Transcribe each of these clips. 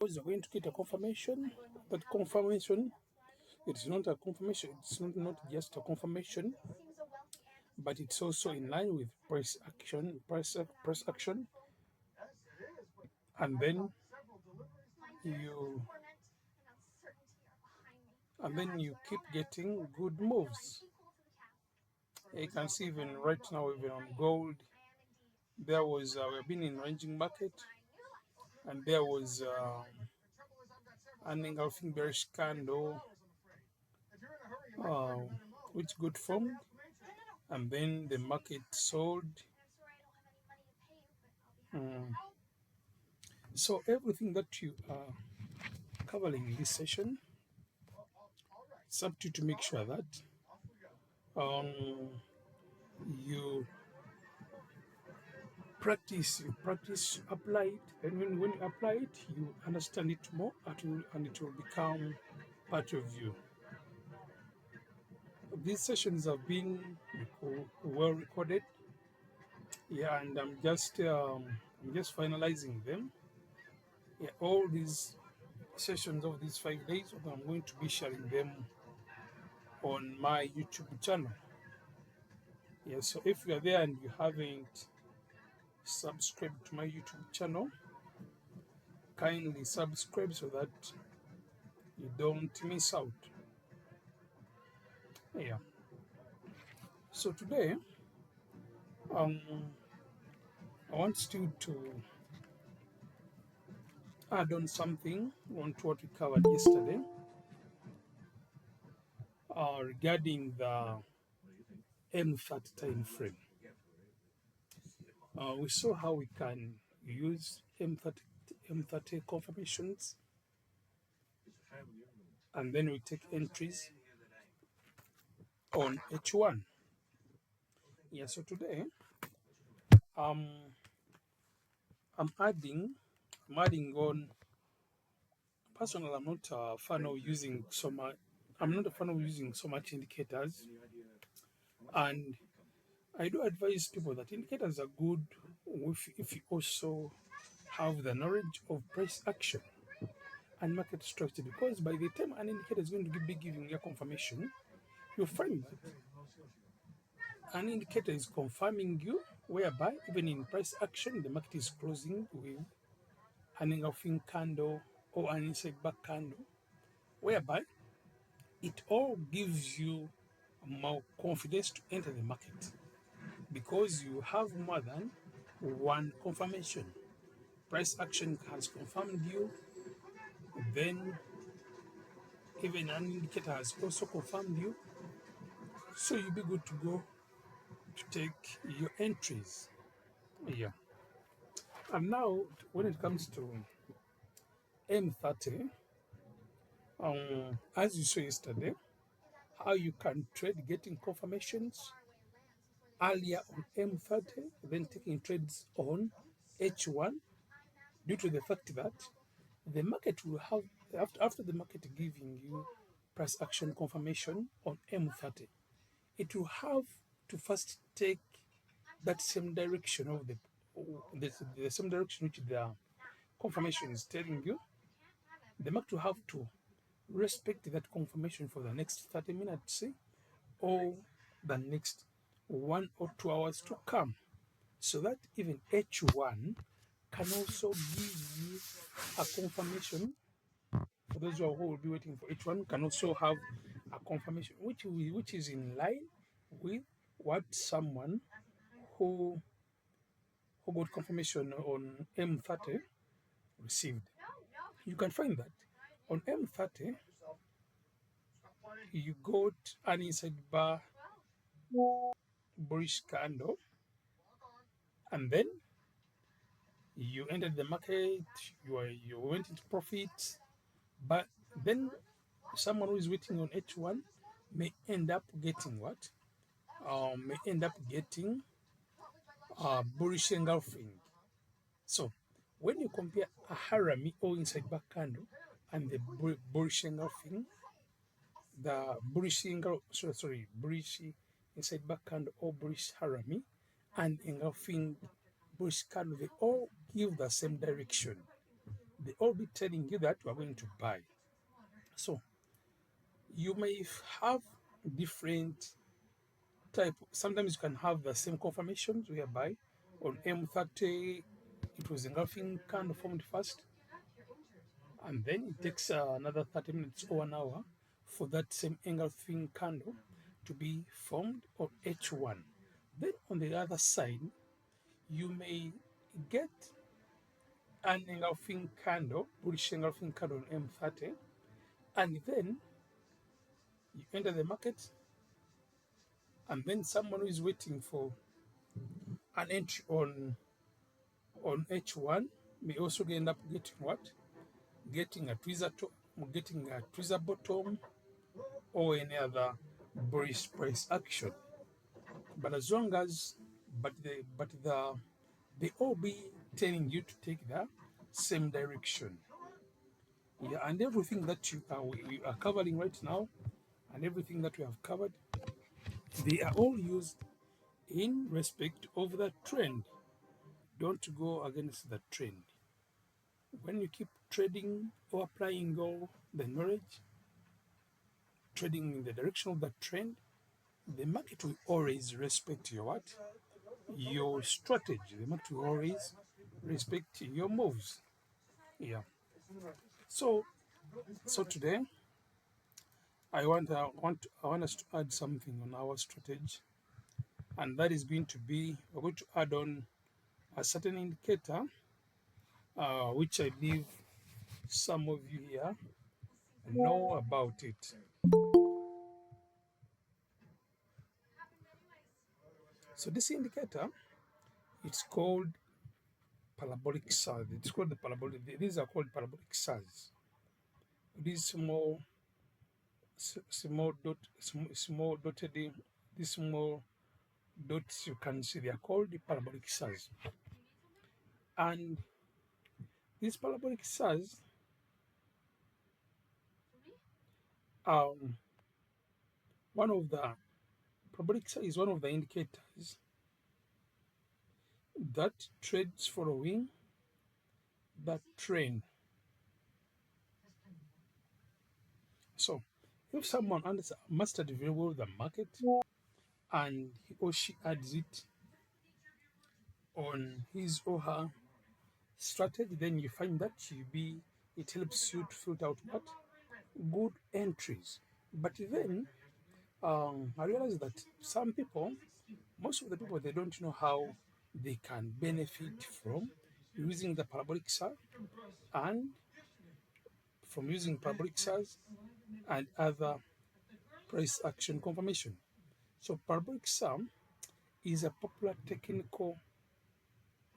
Because you're going to get a confirmation. That confirmation, it's not a confirmation, it's not just a confirmation, but it's also in line with press action, and then you you keep getting good moves. You can see even right now, even on gold, there was we've been in ranging market, and there was an engulfing bearish candle, uh, which good formed, and then the market sold. Mm. So everything that you are covering in this session, it's up to you to make sure that um, you practice, apply it, and when you apply it, you understand it more, and it will become part of you. These sessions have been well recorded, yeah, and I'm just finalizing them. Yeah, all these sessions of these 5 days, I'm going to be sharing them on my YouTube channel. Yeah, so if you are there and you haven't subscribed to my YouTube channel, kindly subscribe so that you don't miss out. Yeah. So today, um, I want you to add on something on to what we covered yesterday regarding the M30 time frame. We saw how we can use M30 confirmations, and then we take entries on H1. Yeah, so today um, I'm adding on. Personally, I'm not a fan of using so much. I'm not a fan of using so much indicators, and I do advise people that indicators are good if you also have the knowledge of price action and market structure. Because by the time an indicator is going to be giving you a confirmation, you'll find that an indicator is confirming you, whereby even in price action, the market is closing with an engulfing candle or an inside back candle, whereby it all gives you more confidence to enter the market because you have more than one confirmation. Price action has confirmed you, then even an indicator has also confirmed you, so you'll be good to go to take your entries. Yeah. And now, when it comes to M30, as you saw yesterday, how you can trade getting confirmations earlier on M30, then taking trades on H1, due to the fact that the market will have, after the market giving you price action confirmation on M30, it will have to first take that same direction of the same direction which the confirmation is telling you. The market will have to respect that confirmation for the next 30 minutes or the next 1 or 2 hours to come, so that even H1 can also give you a confirmation. For those who will be waiting for H1, can also have a confirmation which is in line with what someone who got confirmation on M30 received. You can find that on M30 you got an inside bar bullish candle, and then you entered the market, you went into profit, but then someone who is waiting on H1 may end up getting what? May end up getting bullish engulfing. So when you compare a harami or inside back candle and the bullish engulfing, the bullish bullish inside back candle or bullish harami and engulfing bullish candle, they all give the same direction. they all be telling you that you are going to buy. So you may have different type. Sometimes you can have the same confirmations whereby on M30 it was engulfing candle formed first, and then it takes another 30 minutes or an hour for that same engulfing candle to be formed on H1. Then on the other side, you may get an engulfing candle, bullish engulfing candle on M30, and then you enter the market, and then someone who is waiting for an entry on H1 may also end up getting what? Getting a tweezer getting a tweezer bottom or any other bullish price action. But as long as but the they all be telling you to take the same direction. Yeah, and everything that we are covering right now, and everything that we have covered, they are all used in respect of the trend. Don't go against the trend. When you keep trading or applying all the knowledge, trading in the direction of the trend, the market will always respect your what? Your strategy. The market will always respect your moves. Yeah. So today I want us to add something on our strategy, and that is going to be we're going to add on a certain indicator, which I believe some of you here know about it. So this indicator, it's called parabolic size. It's called the parabolic. These are called parabolic size. These small dot, small dotted, these small dots you can see, they are called the parabolic size. And this parabolic size, um, one of the parabolic size is one of the indicators that trades following that trend. So if someone mastered very well the market and he or she adds it on his or her strategy, then you find that it helps you to filter out what? Good entries. But then I realized that some people, most of the people, they don't know how they can benefit from using the parabolic SAR and from using parabolic SARs and other price action confirmation. So parabolic SAR is a popular technical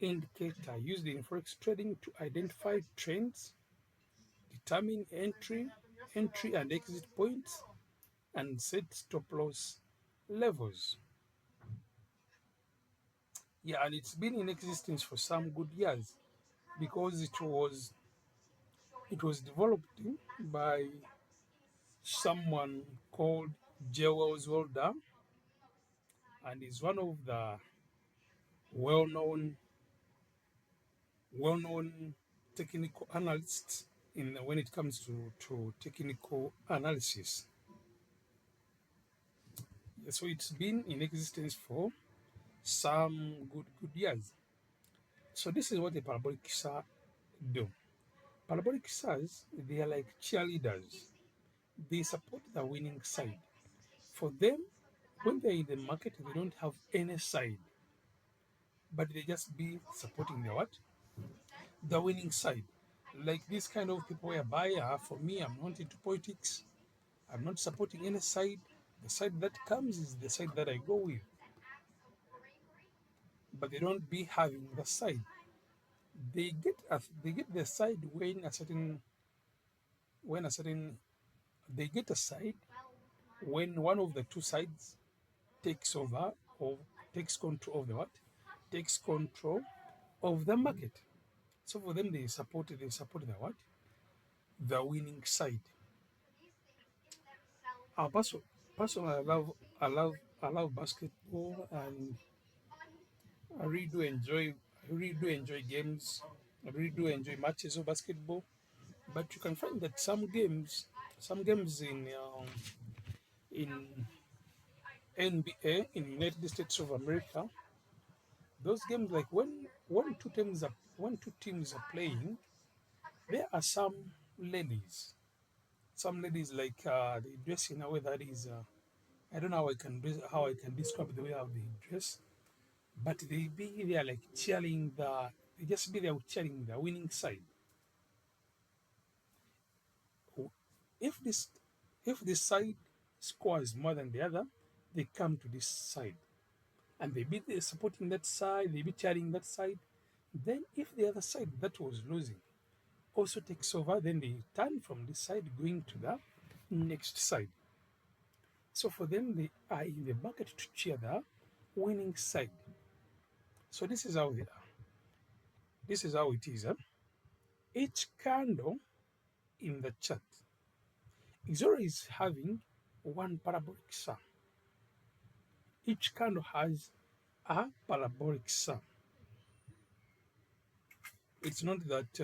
indicator used in forex trading to identify trends, determine entry and exit points, and set stop loss levels. Yeah, and it's been in existence for some good years because it was developed by someone called Jewels Welder, and is one of the well-known well-known technical analysts in when it comes to technical analysis. Yeah, so it's been in existence for some good years. So this is what the parabolic SAR do. Parabolic SARs, they are like cheerleaders. They support the winning side. For them, when they're in the market, they don't have any side, but they just be supporting the what? The winning side. Like this kind of people whereby, for me, I'm not into politics. I'm not supporting any side. The side that comes is the side that I go with. But they don't be having the side. They get the side when a certain they get a side when one of the two sides takes over or takes control of the what? Takes control of the market. So for them, they support the what? The winning side. Our personally, I love basketball, and I really do enjoy games. I really do enjoy matches of basketball, but you can find that some games in NBA in United States of America, those games like when two teams are playing, there are some ladies like they dress in a way that is I don't know how I can describe the way how they dress, but they are like cheering they just be there cheering the winning side. If this side scores more than the other, they come to this side and they be there supporting that side, they be cheering that side. Then if the other side that was losing also takes over, then they turn from this side going to the next side. So for them, they are in the market to cheer the winning side. So this is how they are. This is how it is. Each candle in the chart is always having one parabolic sum. Each candle has a parabolic sum. It's not that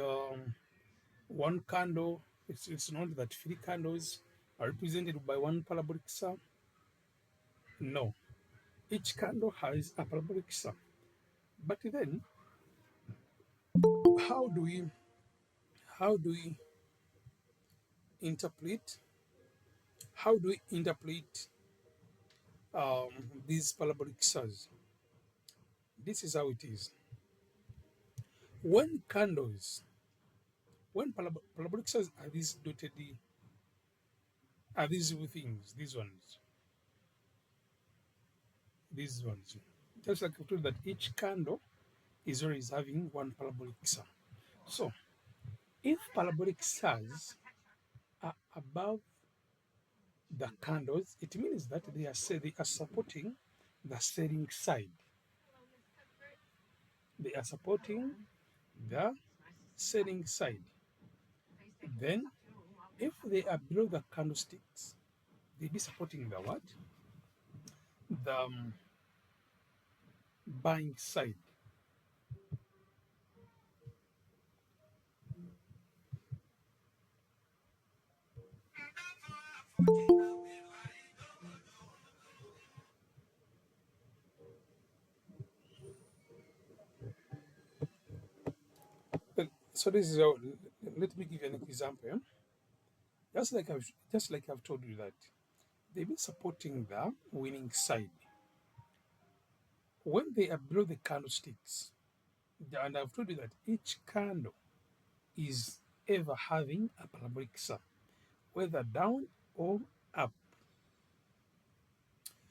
one candle, it's not that three candles are represented by one parabolic sum. No, each candle has a parabolic sum. But then, how do we how do we interpret how do we interpret these parabolic sums? This is how it is. When candles, when parabolic sums are these dotted, are these things, these ones. Just like I told that each candle is always having one parabolic sum. So if parabolic sums are above the candles, it means that they are supporting the selling side. They are supporting the selling side. Then, if they are below the candlesticks, they be supporting the what? The buying side. So this is how. Let me give you an example. Just like I've told you that they be supporting the winning side when they are below the candlesticks. And I've told you that each candle is ever having a parabolic sum, whether down or up.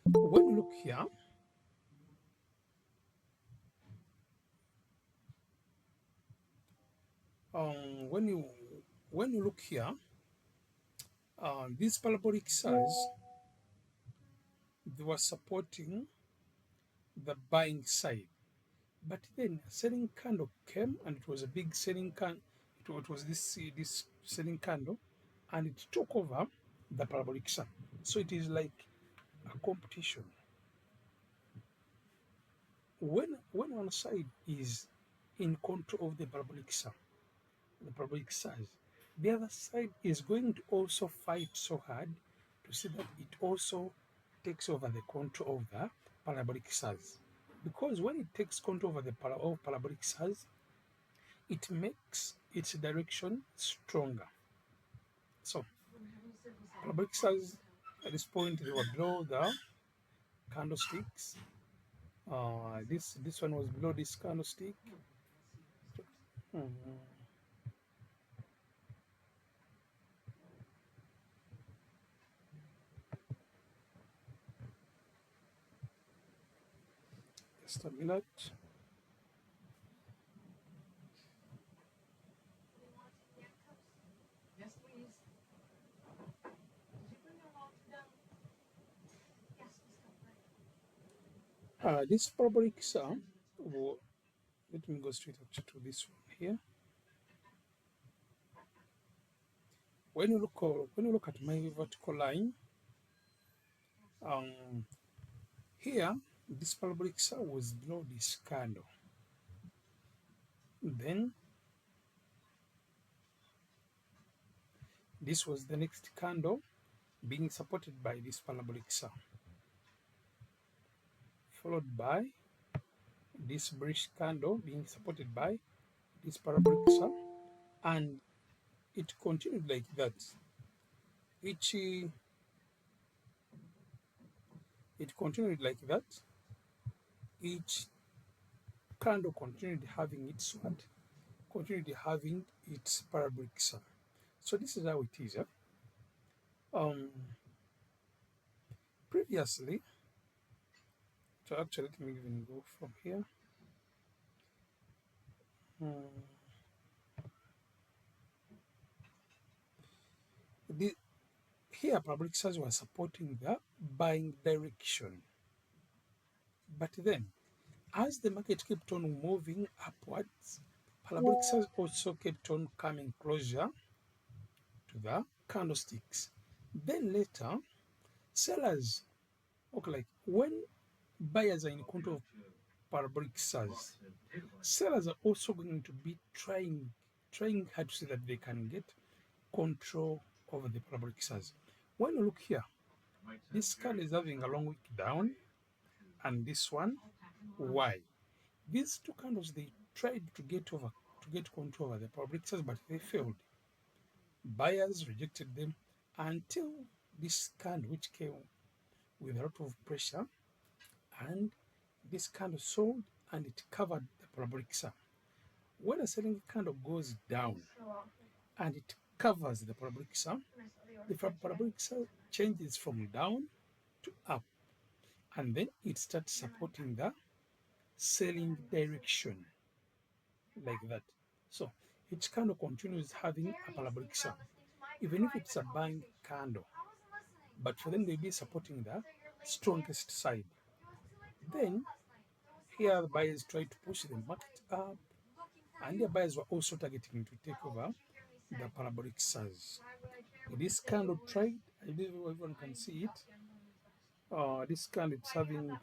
When you look here, when you look here, these parabolic size they were supporting the buying side, but then a selling candle came and it was a big selling candle. It was this selling candle, and it took over the parabolic sum. So it is like a competition. When one side is in control of the parabolic size, the other side is going to also fight so hard to see that it also takes over the control of the parabolic size. Because when it takes control over the parabolic size, it makes its direction stronger. So parabolic size at this point they were below the candlesticks. This one was below this candlestick. Mhm. Just a minute. This parabolic sum. Let me go straight up to this one here. When you look at my vertical line, um, here this parabolic sum was below this candle. Then This was the next candle being supported by this parabolic star, followed by this bearish candle being supported by this parabolic star, and it continued like that. Each it continued like that. Each candle continued having its what? Continued having its parabolic star. So this is how it is. Um, Previously, so actually, let me even go from here. Hmm. The, Here, parabolic stars were supporting the buying direction, but then as the market kept on moving upwards, parabolic stars also kept on coming closer to the candlesticks. Then later, sellers, okay, like when buyers are in control of parabolic stars, sellers are also going to be trying hard to see that they can get control over the parabolic stars. When you look here, this candle is having a long wick down, and this one, why? These two candles, they tried to get control over the parabolic stars, but they failed. Buyers rejected them until this candle, which came with a lot of pressure, and this candle sold and it covered the parabolic star. When a selling candle goes down and it covers the parabolic star, the parabolic star changes from down to up, and then it starts supporting the selling direction like that. So each candle continues having a parabolic star, even if it's a buying candle, but for them they'll be supporting the strongest side. Then here the buyers try to push the market up, and the buyers were also targeting to take over the parabolic stars. This candle tried, I believe everyone can see it. This candle is having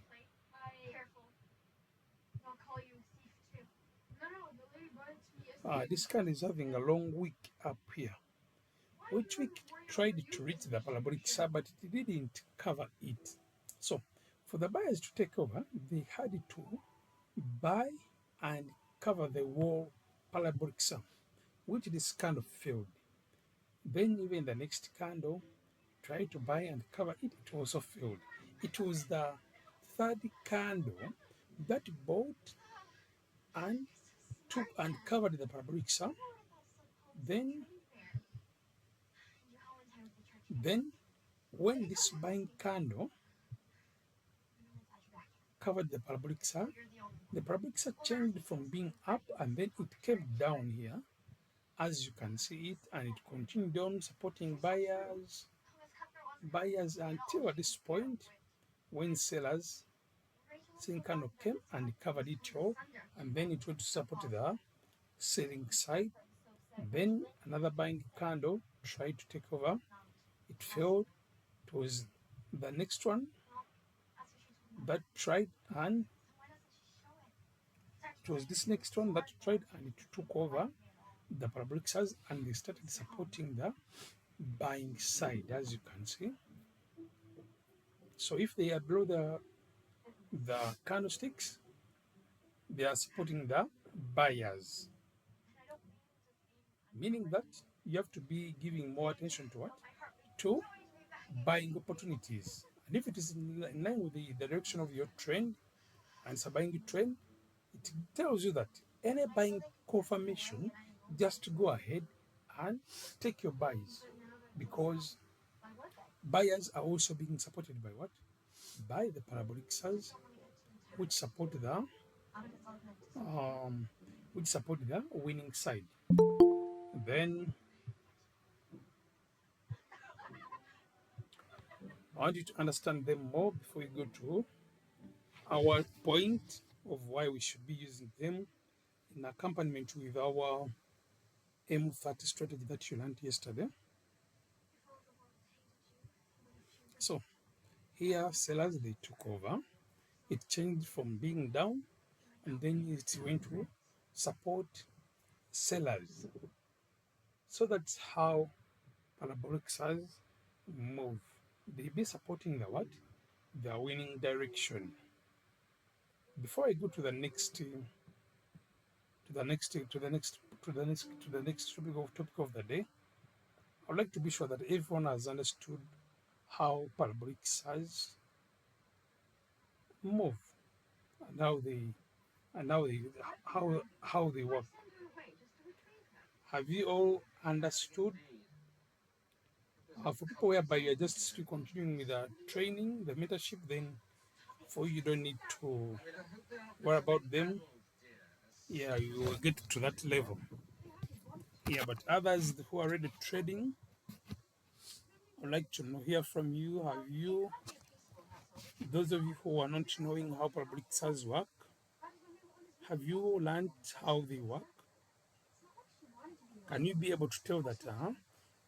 this candle is having a long wick up here, which we tried to reach the parabolic star, but it didn't cover it. So for the buyers to take over, they had to buy and cover the whole parabolic star, which this candle failed. Then even the next candle tried to buy and cover it, it also failed. It was the third candle that bought and took and covered the parabolic star. Then, then when this buying candle covered the parabolic star changed from being up and then it came down here, as you can see it, and it continued on supporting buyers until at this point when sellers selling candle came and covered it all, and then it went to support the selling side. Then another buying candle tried to take over, it failed. It was the next one that tried, and it was this next one that tried and it took over the parabolic size, and they started supporting the buying side, as you can see. So if they are below the candlesticks, they are supporting the buyers, meaning that you have to be giving more attention to what? To buying opportunities. And if it is in line with the direction of your trend and it's a buying trend, it tells you that any buying confirmation, just go ahead and take your buys, because buyers are also being supported by what? By the parabolic stars, which support the um, winning side. Then I want you to understand them more before we go to our point of why we should be using them in accompaniment with our M30 strategy that you learned yesterday. So here sellers, they took over. It changed from being down and then it went to support sellers. So that's how parabolic size move, they be supporting the what? The winning direction. Before I go to the next topic of the day, I'd like to be sure that everyone has understood how parabolic size move and how they work. Have you all understood? For people whereby you're just still continuing with the training, the mentorship, then for you don't need to worry about them. Yeah, you will get to that level. Yeah, but others who are already trading, I'd like to hear from you. Have you, those of you who are not knowing how parabolic cells work, have you learned how they work? Can you be able to tell that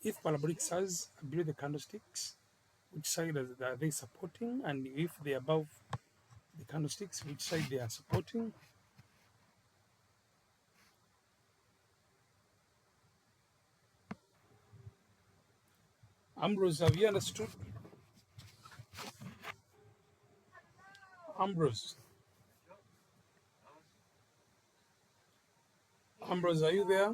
if parabolic cells are below the candlesticks, which side are they supporting? And if they're above the candlesticks, which side they are supporting? Ambrose, have you understood? Ambrose, Ambrose, are you there?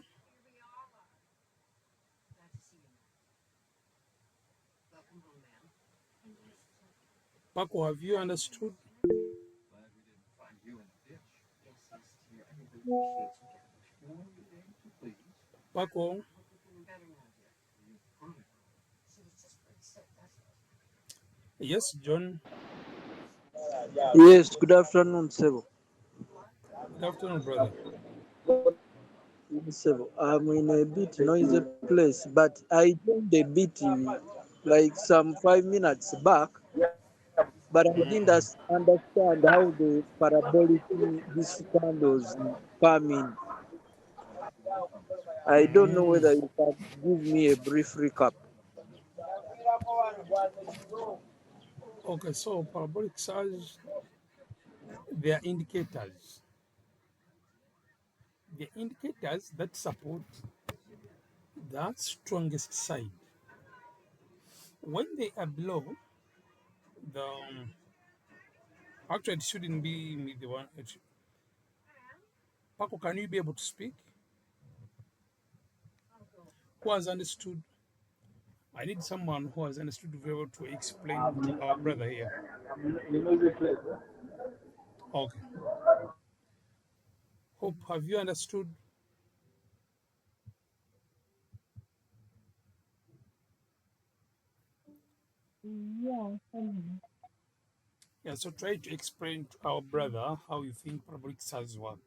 Paco, have you understood? Paco, yes, John. Yes, good afternoon, Sebo. Good afternoon, brother. Sebo. I'm in a bit noisy place, but I joined a bit like some 5 minutes back, but I didn't Mm, understand how the parabolic these candles come in. I don't know mm. whether you can give me a brief recap. Okay, so parabolic size, they are indicators. The indicators that support the strongest side. When they are below, the actually it shouldn't be me the one. Paco, can you be able to speak? Who has understood? I need someone who has understood to be able to explain to our brother here. Okay. Hope, have you understood? Yeah, Yeah, so try to explain to our brother how you think parabolic size work.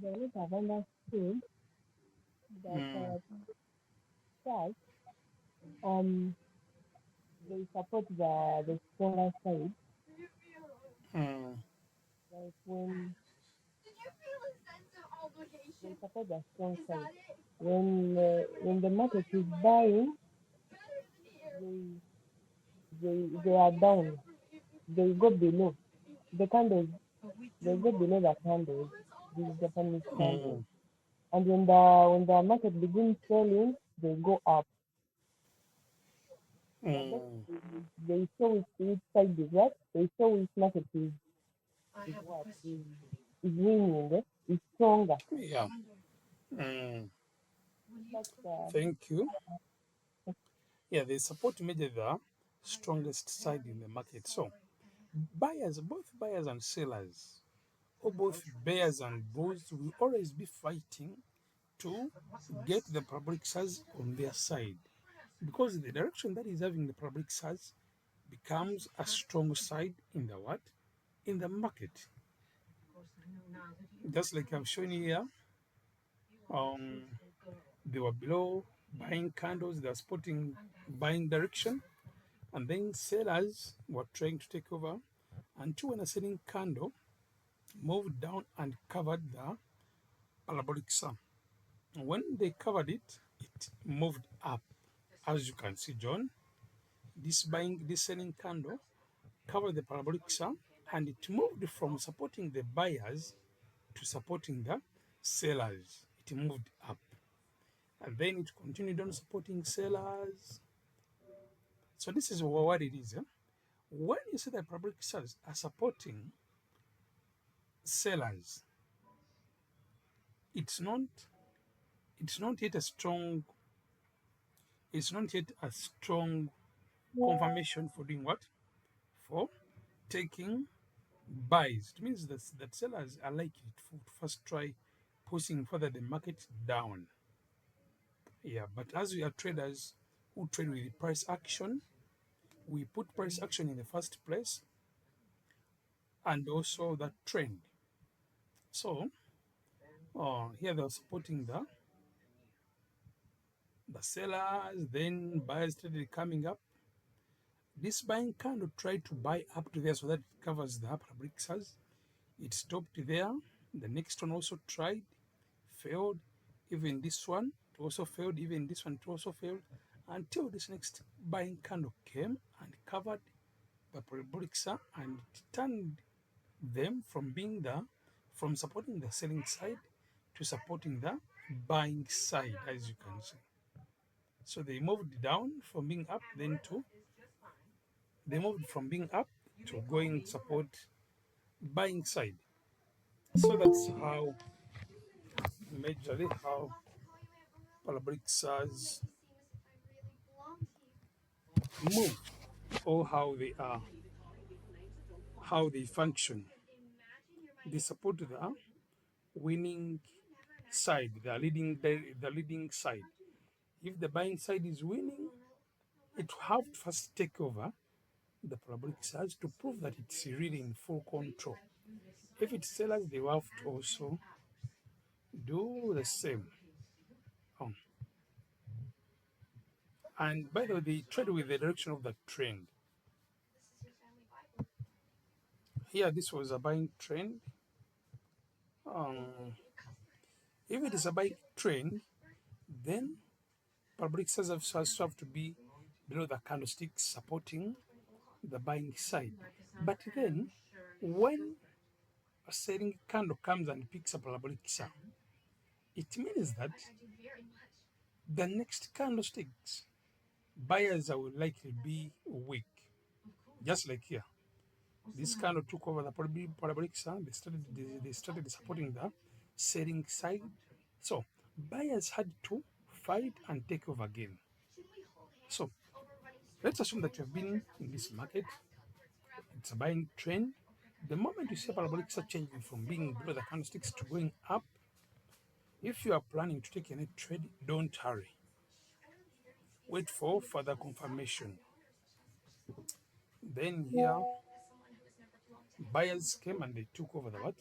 the way I've understood that Mm, stars, um, they support the stronger side. mm, Like when they support the strong side. When the market is buying, they they are down. They go below the candles. They go below the candles. The Japanese candles. mm, And when the market begins selling, they go up. But mm. they show which side is what. They show which market is what is winning. Is stronger. Yeah. Mm. But Thank you. Yeah, they support measure the strongest side in the market. So buyers, both buyers and sellers, or both bears and bulls, will always be fighting to get the parabolic size on their side, because the direction that is having the parabolic size becomes a strong side in the what? In the market. Just like I'm showing you here, um, they were below buying candles, they are spotting buying direction, and then sellers were trying to take over until when a selling candle moved down and covered the parabolic sum. When they covered it, it moved up. As you can see, John, this selling candle covered the parabolic sum and it moved from supporting the buyers to supporting the sellers. It moved up. and then it continued on supporting sellers. So this is what it is. When you see the parabolic stars are supporting sellers, it's not it's not yet a strong it's not yet a strong confirmation for doing what? For taking buys. It means that sellers are likely to first try pushing further the market down. Yeah, but as we are traders who trade with price action, we put price action in the first place and also the trend. So here they're supporting the sellers, then buyers started coming up. This buying candle tried to buy up to there so that it covers the upper bricks. It stopped there. The next one also tried, failed. Even this one, it also failed. Even this one, it also failed. Until this next buying candle came and covered the parabolic and it turned them from supporting the selling side to supporting the buying side, as you can see. So they moved down from being up, they moved from being up to going support buying side. So that's how majorly how parabolic SARS move or how they function. They support the winning side, the leading side. If the buying side is winning, it will have to first take over the parabolic SARS to prove that it's really in full control. If it's sellers, they will have to also do the same. Um, and by the way, they trade with the direction of the trend. Here, this was a buying trend. Um, if it is a buying trend, then public sales have to be below the candlesticks supporting the buying side. But then, when a selling candle comes and picks up parabolic sell, it means that the next candlesticks buyers will likely be weak, just like here. This candle took over the parabolic sun. They started supporting the selling side. So buyers had to fight and take over again. So let's assume that you have been in this market. It's a buying trend. The moment you see parabolics are changing from being below the candlesticks to going up, if you are planning to take any trade, don't hurry. Wait for further confirmation. Then here, buyers came and they took over the what?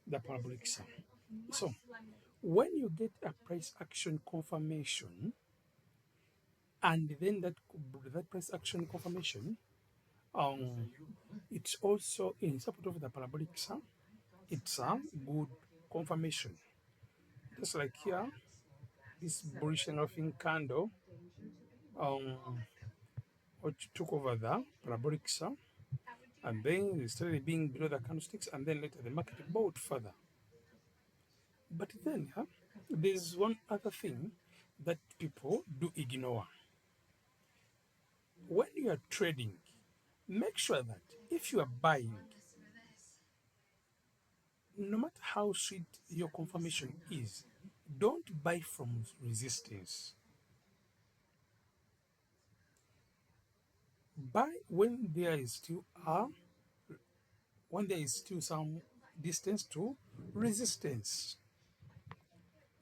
The parabolic sun. So when you get a price action confirmation, and then that price action confirmation, um, it's also in support of the parabolic sun. It's a good confirmation. Just like here, this bullish engulfing candle, um, which took over the parabolic sun, and then it started being below the candlesticks, and then later the market bought further. But then there's one other thing that people do ignore. When you are trading, make sure that if you are buying, no matter how sweet your confirmation is, don't buy from resistance. Buy when there is still some distance to resistance.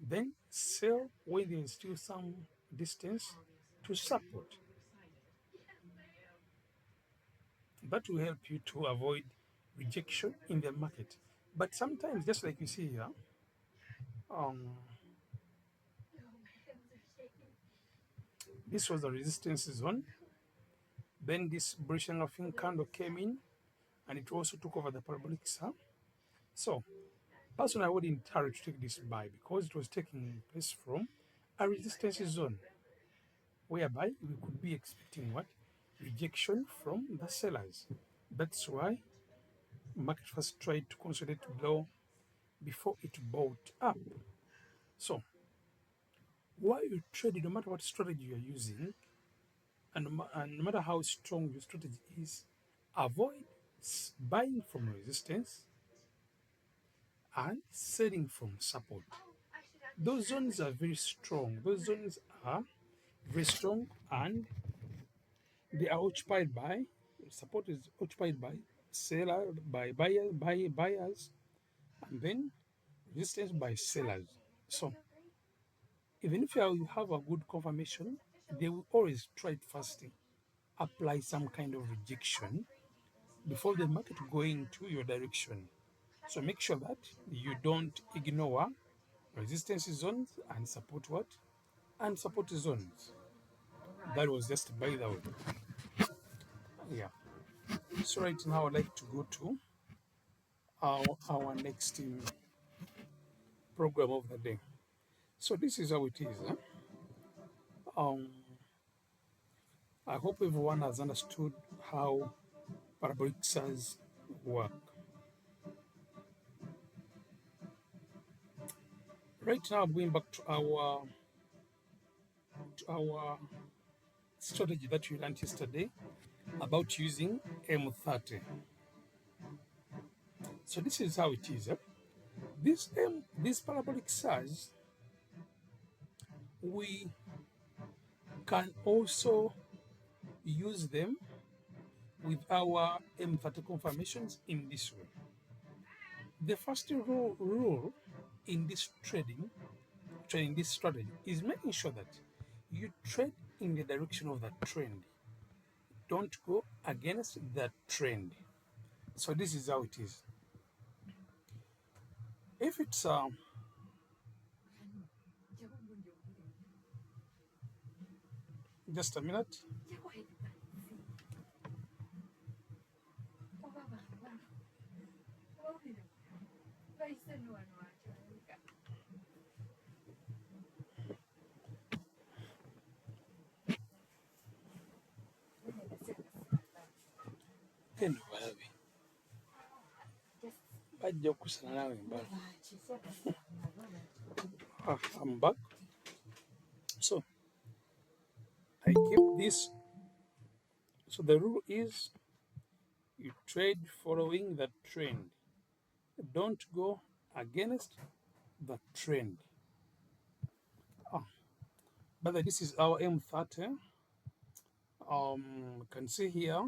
Then sell when there is still some distance to support. That will help you to avoid rejection in the market. But sometimes, just like you see here, um, this was the resistance zone. Then this bullish engulfing candle came in and it also took over the parabolic sun. So, personally, I wouldn't encourage to take this buy because it was taking place from a resistance zone whereby we could be expecting what? Rejection from the sellers. That's why market first tried to consolidate below before it bought up. So, while you trade, no matter what strategy you are using, and no matter how strong your strategy is, avoid buying from resistance and selling from support. Those zones are very strong. Those zones are very strong, and they are occupied by support is occupied by seller by buyers, and then resistance by sellers. So even if you have a good confirmation, they will always try to first apply some kind of rejection before the market going to your direction. So make sure that you don't ignore resistance zones and support what? And support zones. That was just by the way. Yeah. So right now I'd like to go to our next program of the day. So this is how it is. Um, I hope everyone has understood how parabolic size work. Right now, going back to our strategy that we learned yesterday about using M30. So this is how it is. This parabolic size, we can also use them with our M30 confirmations in this way. The first rule in this trading this strategy is making sure that you trade in the direction of the trend. Don't go against the trend. So this is how it is. If it's just a minute. Eno balabe bajja okusana nawe embala. I'm back. So I keep this. So the rule is you trade following the trend. Don't go against the trend. But this is our M30. You can see here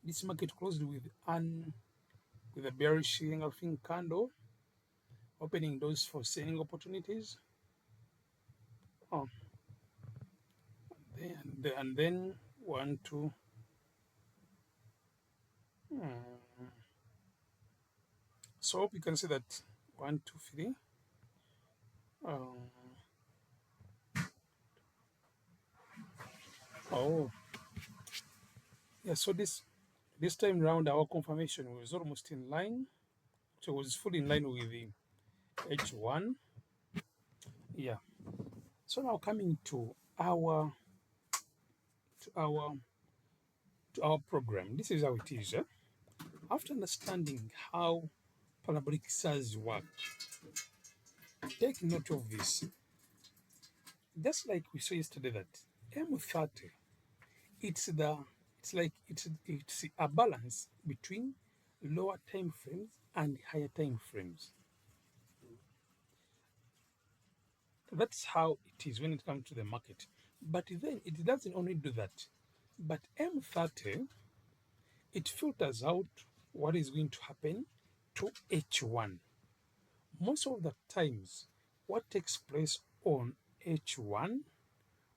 this market closed with a bearish engulfing candle, opening doors for selling opportunities. Oh, and then 1, 2. So hope you can see that 1, 2, 3. Oh, yeah. So this time round, our confirmation was almost in line. So it was fully in line with the H1. Yeah. So now coming to our to our to our program. This is how it is. After understanding how parabolic size work, take note of this. Just like we saw yesterday that M30, it's it's a balance between lower time frames and higher time frames. That's how it is when it comes to the market. But then it doesn't only do that. But M30, it filters out what is going to happen to H1. Most of the times, what takes place on H1,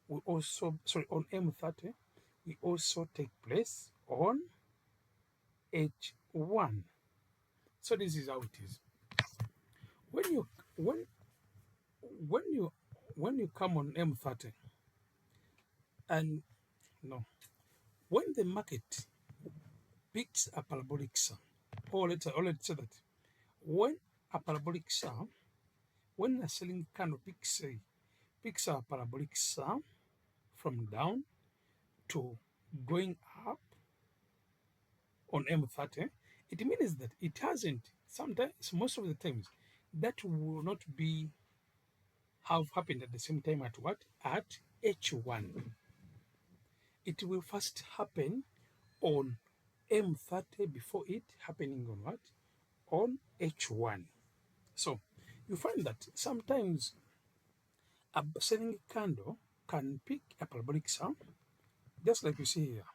we also, sorry, on M30, we also take place on H1. So this is how it is. When you when when you when you come on M30, and no, when the market picks a parabolic sum, or let's say that when a parabolic sum, when a selling candle picks a parabolic sum from down to going up on M30, it means that it hasn't, sometimes, most of the times, that will not be have happened at the same time at what? At H1. It will first happen on M30 before it happening on what? On H1. So you find that sometimes a selling candle can pick a parabolic sum, just like you see here.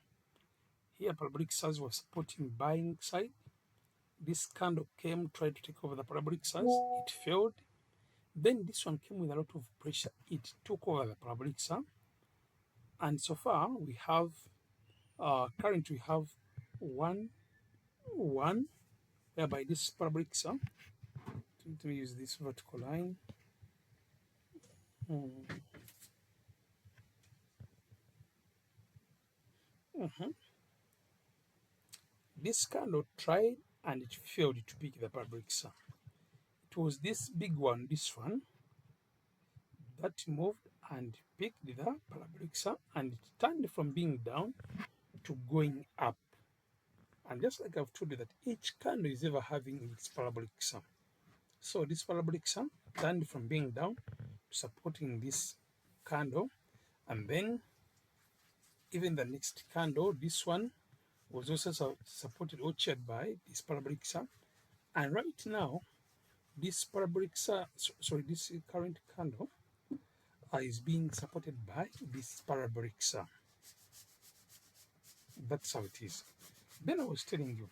Here, parabolic stars was supporting buying side. This candle came, tried to take over the parabolic stars. It failed. Then this one came with a lot of pressure. It took over the parabolic star. And so far, we have, currently we have 1, 1, whereby this parabolic star, let me use this vertical line. Mhm. This candle tried and it failed to pick the parabolic star. It was this big one, this one, that moved and picked the parabolic star and it turned from being down to going up. And just like I've told you that each candle is ever having its parabolic sum. So this parabolic sum turned from being down to supporting this candle, and then even the next candle, this one was also supported or cheered by this parabolic sum. And right now, this parabolic sum, sorry, this current candle is being supported by this parabolic sum. That's how it is. Then I was telling you,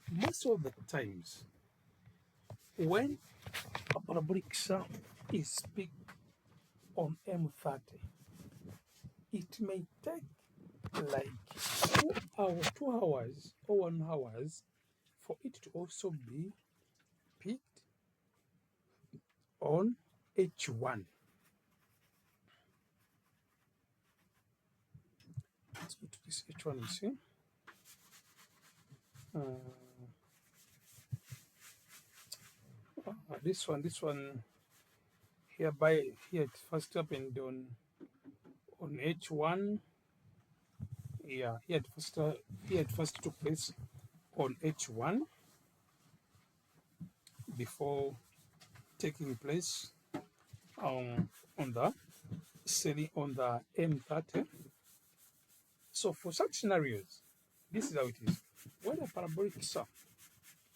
most of the times when a parabolic sum is picked on M30, it may take like 2 hours or 1 hours for it to also be picked on H1. Let's go to this H1 and see. This one hereby here it first happened on H1. Yeah, here it first took place on H1 before taking place on the selling on the M30. So for such scenarios, this is how it is. When a parabolic sum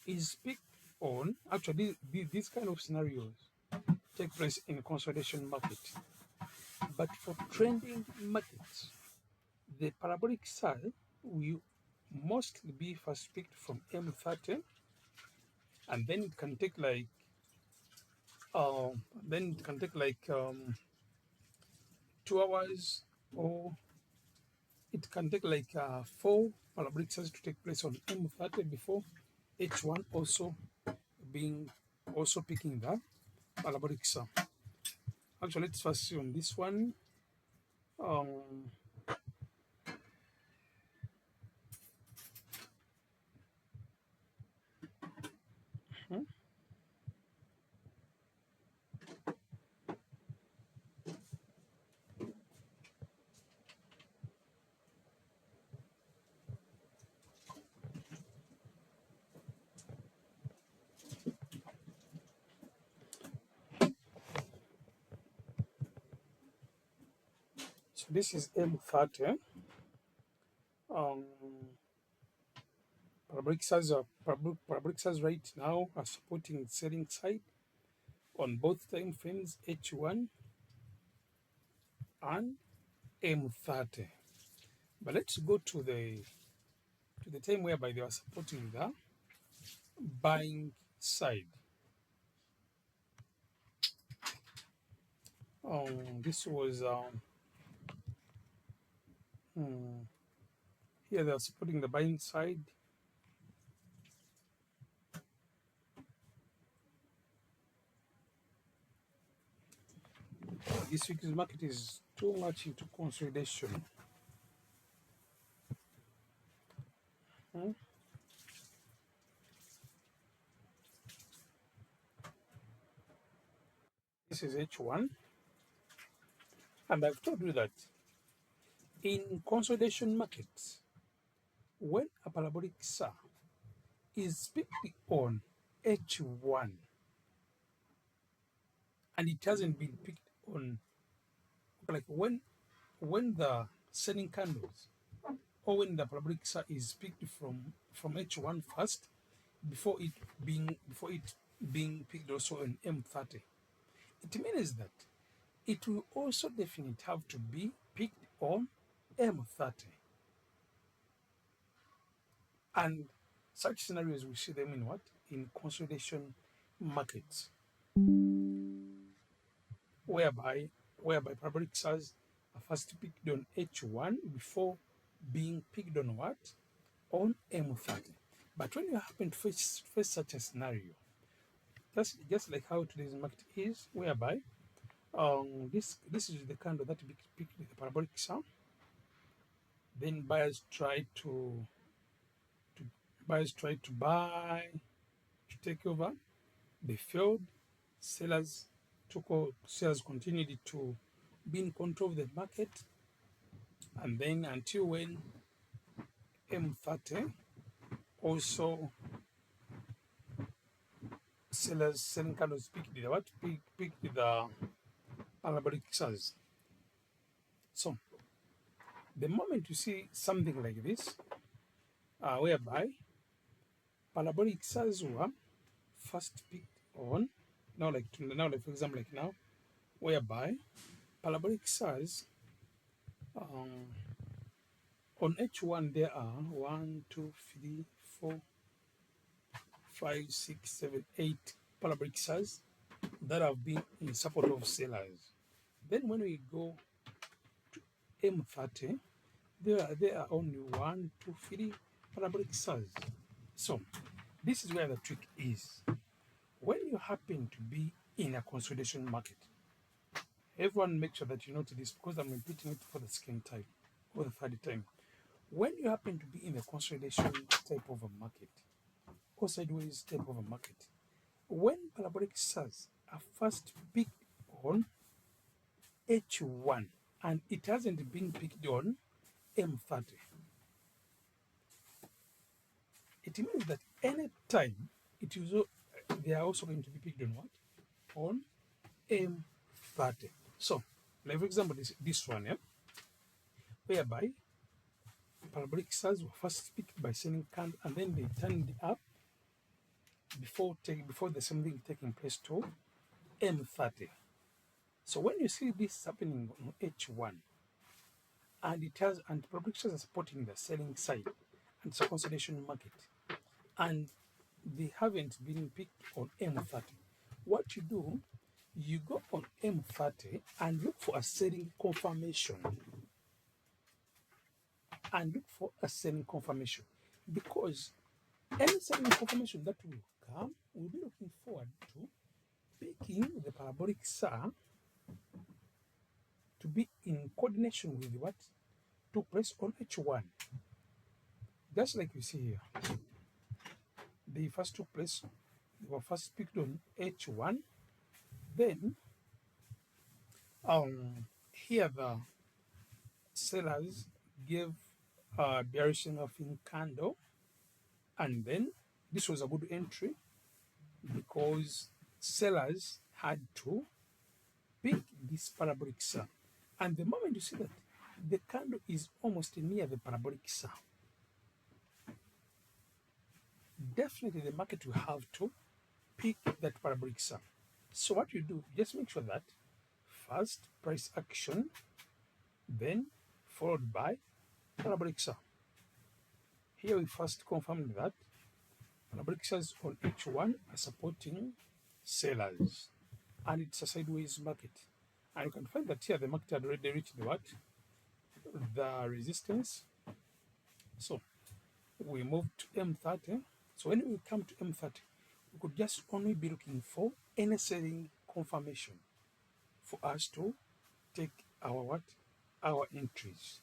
is picked on, actually these kind of scenarios take place in consolidation market. But for trending markets, the parabolic sum will mostly be first picked from M30, and then it can take like then it can take like 2 hours, or it can take like 4 parabolic sums to take place on M30 before H1 also being also picking the parabolic sum. Actually, let's first see on this one. Um, so this is M30. Um, parabolic size right now are supporting selling side on both time frames H1 and M30. But let's go to the time whereby they are supporting the buying side. This was here they are supporting the buying side. This week's market is too much into consolidation. This is H1, and I've told you that in consolidation markets, when a parabolic SAR is picked on H1 and it hasn't been picked on, like when the selling candles or when the parabolic is picked from H1 first before it being picked also on M30, it means that it will also definitely have to be picked on M30. And such scenarios we see them in what? In consolidation markets, whereby parabolic stars are first picked on H1 before being picked on what? On M30. But when you happen to face such a scenario, just like how today's market is, whereby this is the candle that picked the parabolic star, then to buyers tried to buy to take over, they failed. Sellers continued to be in control of the market, and then until when M30 also selling candles picked the parabolic stars. So the moment you see something like this, whereby parabolic stars were first picked on, now like for example like now, whereby parabolic stars on H1 there are 1, 2, 3, 4, 5, 6, 7, 8 parabolic stars that have been in support of sellers. Then when we go M30, there are only 1, 2, 3 parabolic stars. So this is where the trick is. When you happen to be in a consolidation market, everyone make sure that you note this because I'm repeating it for the second time or the third time. When you happen to be in a consolidation type of a market or sideways type of a market, when parabolic stars are first picked on H1 and it hasn't been picked on M30, it means that any time they are also going to be picked on what? On M30. So, like for example, this one, yeah, whereby parabolic stars were first picked by selling candle and then they turned up before the same thing taking place to M30. So when you see this happening on H1 and parabolic stars are supporting the selling side and it's a consolidation market and they haven't been picked on M30, what you do, you go on M30 and look for a selling confirmation because any selling confirmation that will come, we'll be looking forward to picking the parabolic star to be in coordination with what took place on H1. Just like you see here, they were first picked on H1, then here the sellers gave a bearish engulfing candle, and then this was a good entry because sellers had to pick this parabolic star. And the moment you see that the candle is almost near the parabolic star, definitely the market will have to pick that parabolic star. So what you do, just make sure that first price action, then followed by parabolic star. Here we first confirmed that parabolic stars on H1 are supporting sellers, and it's a sideways market. And you can find that here the market had already reached what? The resistance. So we move to M30. So when we come to M30, we could just only be looking for any selling confirmation for us to take our what? Our entries.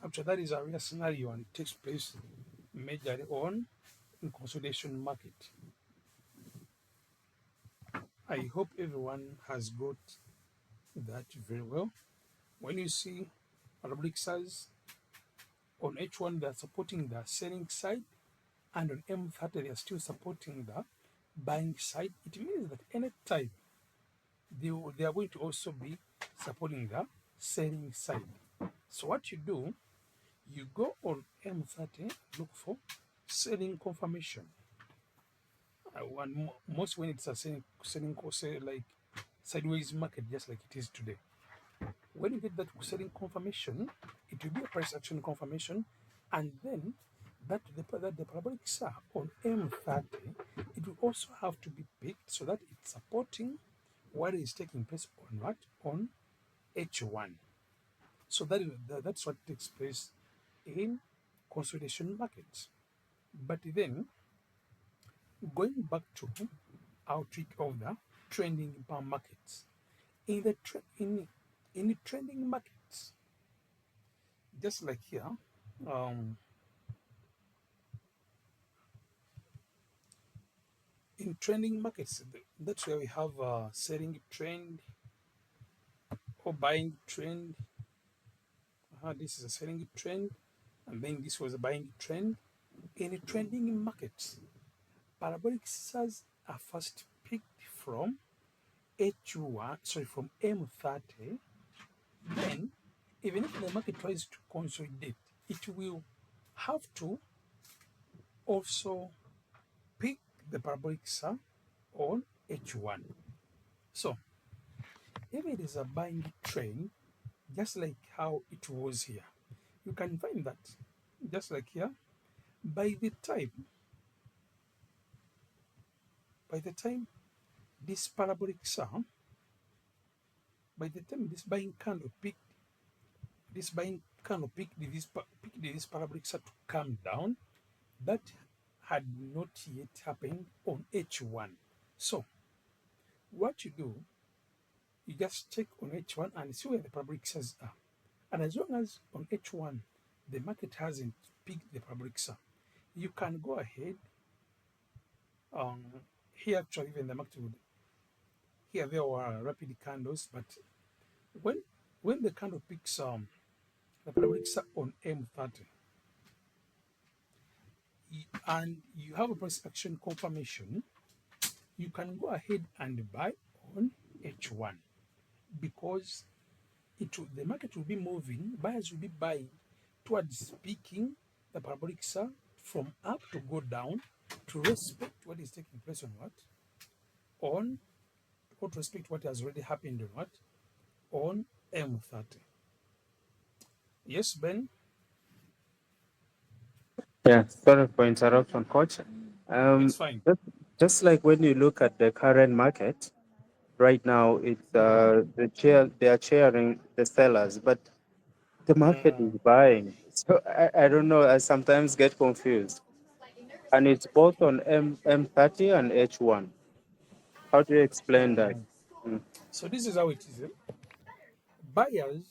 After that is a real scenario and it takes place majorly on in consolidation market. I hope everyone has got that very well. When you see parabolic stars on H1, they are supporting the selling side, and on M30, they are still supporting the buying side. It means that any time they are going to also be supporting the selling side. So what you do, you go on M30, look for selling confirmation. Most when it's a selling course, like sideways market, just like it is today. When you get that selling confirmation, it will be a price action confirmation, and then that the parabolic SAR on M30, it will also have to be picked so that it's supporting what is taking place on what on H1. So that's what takes place in consolidation markets. But then going back to our trick of the trending bar markets, in the trending markets, just like here, um, in trending markets, that's where we have selling trend or buying trend. This is a selling trend, and then this was a buying trend. In the trending markets, parabolic scissors are first picked from H1, sorry, from M30. Then, even if the market tries to consolidate, it will have to also pick the parabolic scissor on H1. So, if it is a buying trend, just like how it was here, you can find that just like here, by the time by the time this parabolic scissor, by the time this buying candle picked this parabolic scissor to come down, that had not yet happened on H1. So what you do, you just check on H1 and see where the parabolic scissors are. And as long as on H1 the market hasn't picked the parabolic scissor, you can go ahead. Um, Here actually even the market would, here there were rapid candles, but when when the candle picks the parabolic scissor on M30 and you have a price action confirmation, you can go ahead and buy on H1 because the market will be moving, buyers will be buying towards picking the parabolic scissor from up to go down to respect what is taking place on what? On or to respect what has already happened on what? On M30. Yes, Ben? Yeah, sorry for interruption, coach. It's fine. Just, just like when you look at the current market right now, it's they are cheering the sellers, but the market is Mm, buying. So I don't know. I sometimes get confused, and it's both on M30 and H1. How do you explain that? mm. Mm. So this is how it is. Buyers,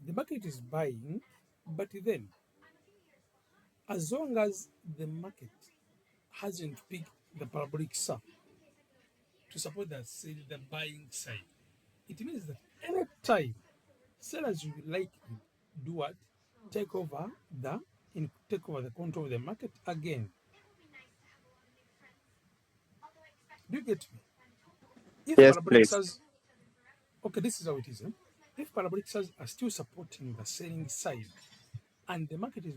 the market is buying, but then as long as the market hasn't picked the parabolic SAR to support the buying side, it means that any time sellers will likely do what? Take over the control of the market again. Do you get me? If Yes, parabolic please. SARs, okay, this is how it is. If parabolic SARs are still supporting the selling side and the market is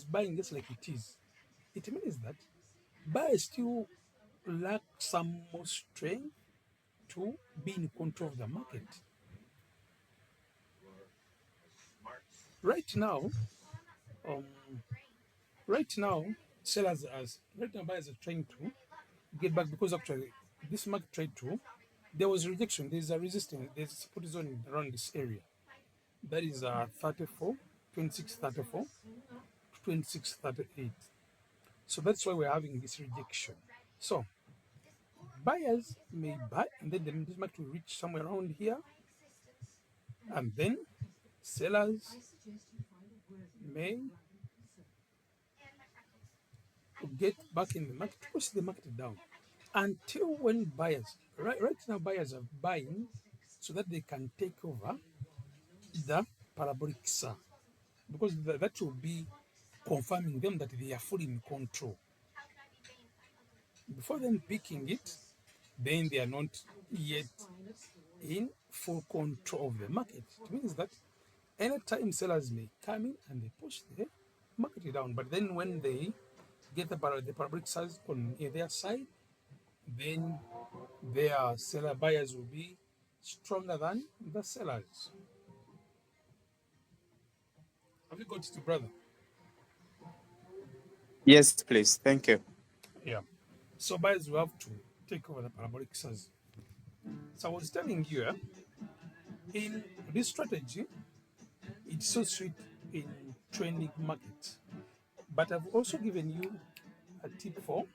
buying just like it is, it means that buyers still lack some more strength to be in control of the market. Right now, um, right now, right now buyers are trying to get back because actually this market tried to. There was rejection. There's a resistance. There's a support zone around this area. That is 34, 2634 to 2638. So that's why we're having this rejection. So buyers may buy and then this market will reach somewhere around here, and then sellers may get back in the market to push the market down until when right now buyers are buying so that they can take over the parabolic SAR because that will be confirming them that they are fully in control. Before them picking it, then they are not yet in full control of the market. It means that anytime sellers may come in and they push the market down, but then when they get the parabolic size on their side, then their seller buyers will be stronger than the sellers. Have you got it, brother? Yes, please. Thank you. Yeah. So buyers will have to take over the parabolic size. So I was telling you, in this strategy, it's so sweet in trending market. But I've also given you a tip for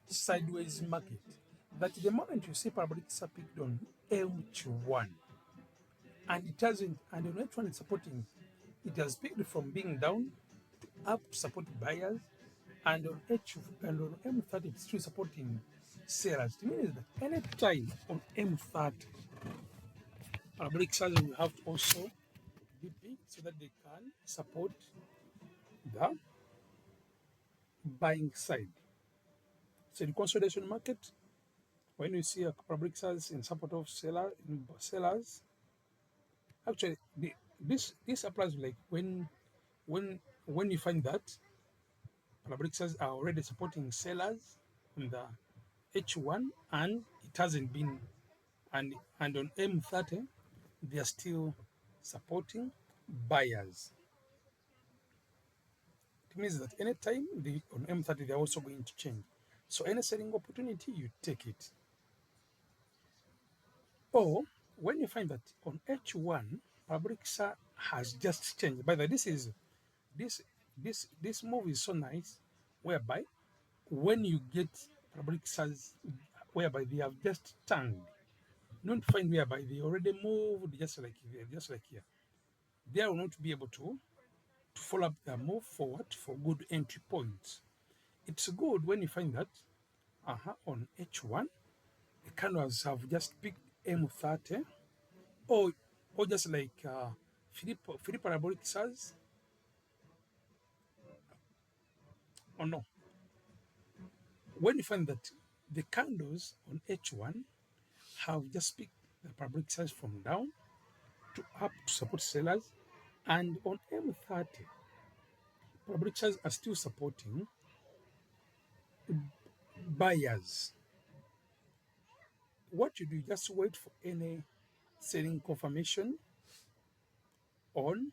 sideways market. That the moment you see parabolic picked on H1 and it hasn't, and the next one is supporting, it has picked from being down to up to support buyers, and on H and on M30 it's still supporting sellers. It means that any time on M30, parabolic sellers will have to also be picked so that they can support the buying side. So in consolidation market, when you see a parabolic sellers in support of sellers, actually this applies like when when you find that parabolic sellers are already supporting sellers on the H1 and it hasn't been, and on M30 they are still supporting buyers. It means that anytime on M30 they're also going to change. So any selling opportunity you take it. Or when you find that on H1 parabolic has just changed. By the way, this move is so nice, whereby when you get parabolic stars, whereby they have just turned, not find whereby they already moved just like here, they will not be able to follow up their move forward for good entry points. It's good when you find that on H1 the candles have just picked M30, or just like Philip Parabolic says, or no, when you find that the candles on H1 have just picked the parabolic size from down to up to support sellers, and on M30, parabolic size are still supporting buyers. What you do, just wait for any selling confirmation on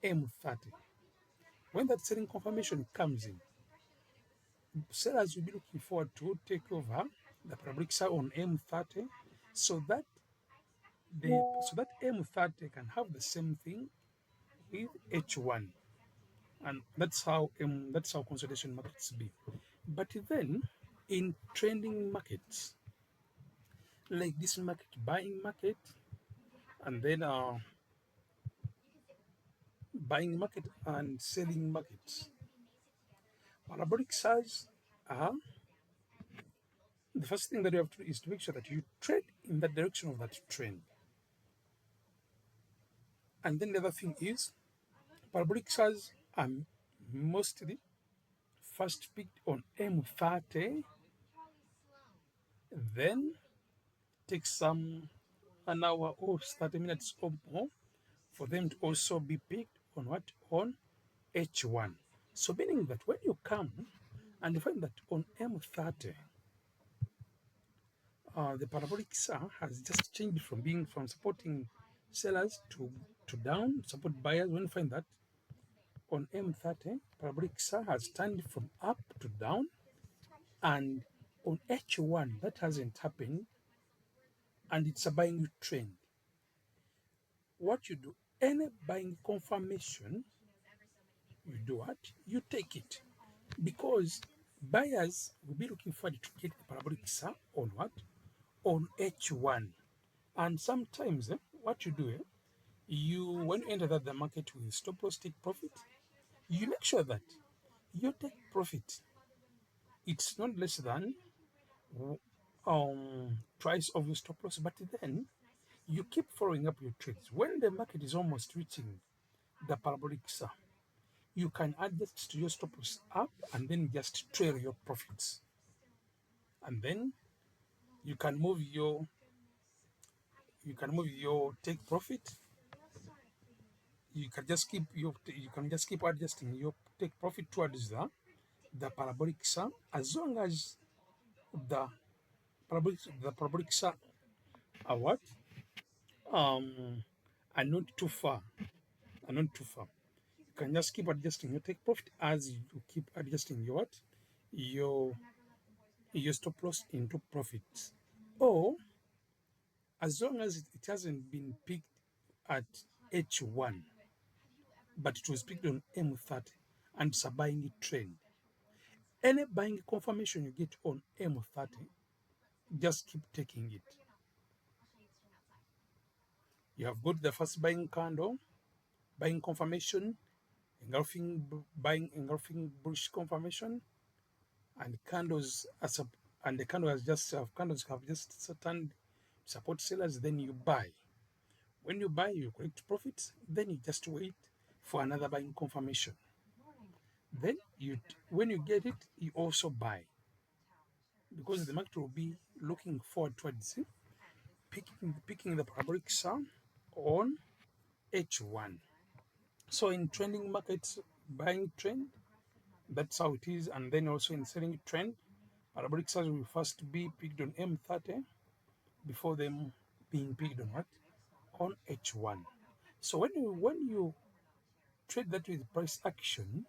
M30. When that selling confirmation comes in, sellers will be looking forward to take over the parabolic size on M30, so that M30 can have the same thing with H1, and that's how consolidation markets be. But then in trending markets like this market, buying market, and then buying market and selling markets, parabolic size are the first thing that you have to do is to make sure that you trade in the direction of that trend. And then the other thing is parabolic size are mostly first picked on M30, then take some an hour or 30 minutes or more for them to also be picked on what? On H1. So meaning that when you come and you find that on M30, the parabolic SAR has just changed from being from supporting sellers to down, support buyers. When you find that on M30, parabolic SAR has turned from up to down, and on H1 that hasn't happened, and it's a buying trend. What you do, any buying confirmation, you do what? You take it, because buyers will be looking forward to get the parabolic SAR on what? On H1. And sometimes what you do, you when you enter the market with stop loss take profit, you make sure that your take profit it's not less than price of your stop loss, but then you keep following up your trades. When the market is almost reaching the parabolic SAR, you can adjust to your stop loss up and then just trail your profits. And then you can move your take profit. You can just keep adjusting your take profit towards the parabolic sum, as long as the parabolic sum are what are not too far. You can just keep adjusting your take profit as you keep adjusting your what? Your stop loss into profits. Or as long as it hasn't been picked at H1, but it was picked on M30 and it's a buying trend. Any buying confirmation you get on M30, just keep taking it. You have got the first buying candle, buying confirmation, engulfing bullish confirmation, and candles and the candles have just turned support sellers. Then you buy. When you buy, you collect profits. Then you just wait for another buying confirmation. Then when you get it, you also buy, because the market will be looking forward towards picking the parabolic sum on H1. So in trending markets, buying trend, that's how it is. And then also in selling trend, parabolic sums will first be picked on M30 before them being picked on what? On H1. So when you trade that with price action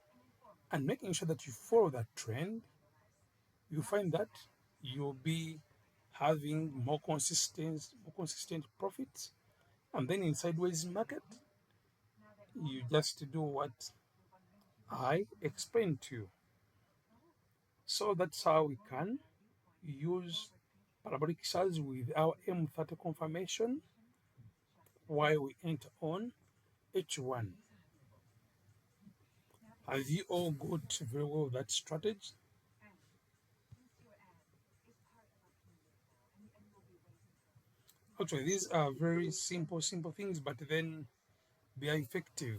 and making sure that you follow that trend, you find that you'll be having more consistent profits. And then in sideways market, you just do what I explained to you. So that's how we can use parabolic size with our M30 confirmation while we enter on H1. Have you all got very well that strategy? Actually, these are very simple things, but then they are effective.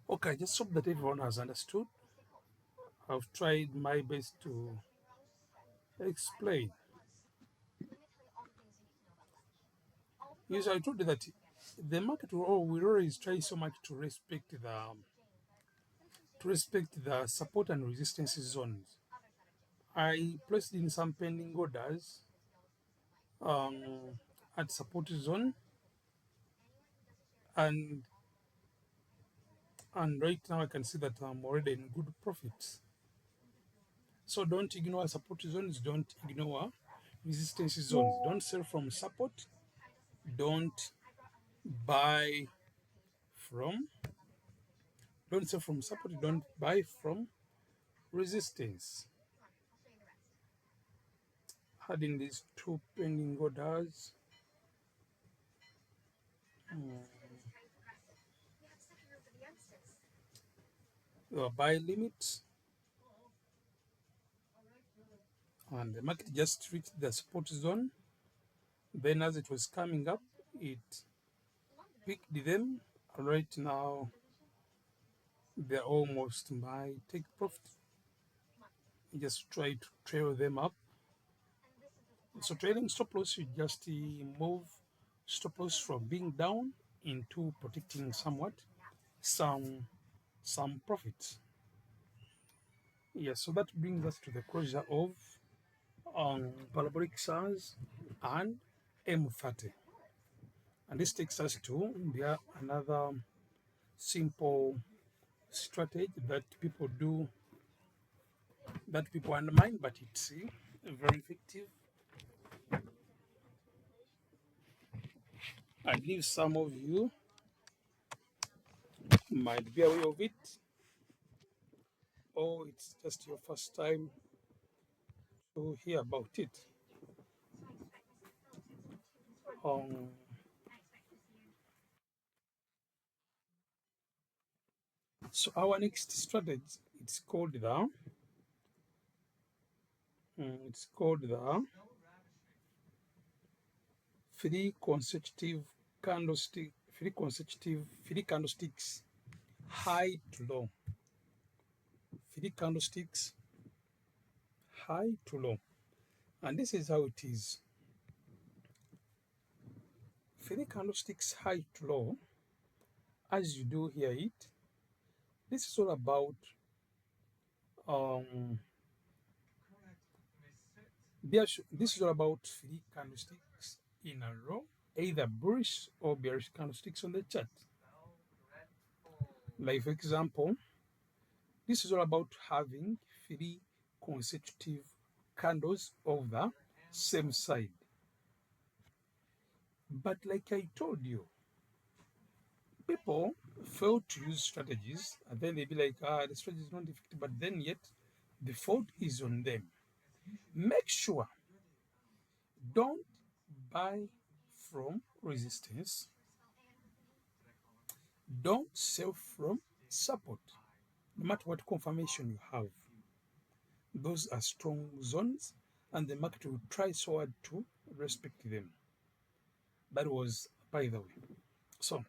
Okay, I just hope that everyone has understood. I've tried my best to explain. Yes, I told you that the market will always try so much to respect the support and resistance zones. I placed in some pending orders at support zone, and right now I can see that I'm already in good profits. So don't ignore support zones, don't ignore resistance zones. Don't sell from support, don't buy from, don't sell from support, don't buy from resistance. Adding these two pending orders. Your buy limit, and the market just reached the support zone. Then as it was coming up, it picked them. Right now, they're almost my take profit. Just try to trail them up. So trading stop loss, you just move stop loss from being down into protecting somewhat some profits. Yes, so that brings us to the closure of parabolic SARS and M30. And this takes us to another simple strategy that people do, that people undermine, but it's very effective. I believe some of you might be aware of it, or it's just your first time to hear about it. Um, so our next strategy, it's called the three candlesticks high to low. Three candlesticks high to low. And this is how it is. 3 candlesticks high to low, as you do hear it, this is all about um, this is all about 3 candlesticks in a row, either bullish or bearish candlesticks on the chart. Like for example, this is all about having 3 consecutive candles of the same side. But like I told you, people fail to use strategies and then they be like, the strategy is not effective, but then yet the fault is on them. Make sure don't buy from resistance, don't sell from support. No matter what confirmation you have, those are strong zones and the market will try so hard to respect them. That was by the way. So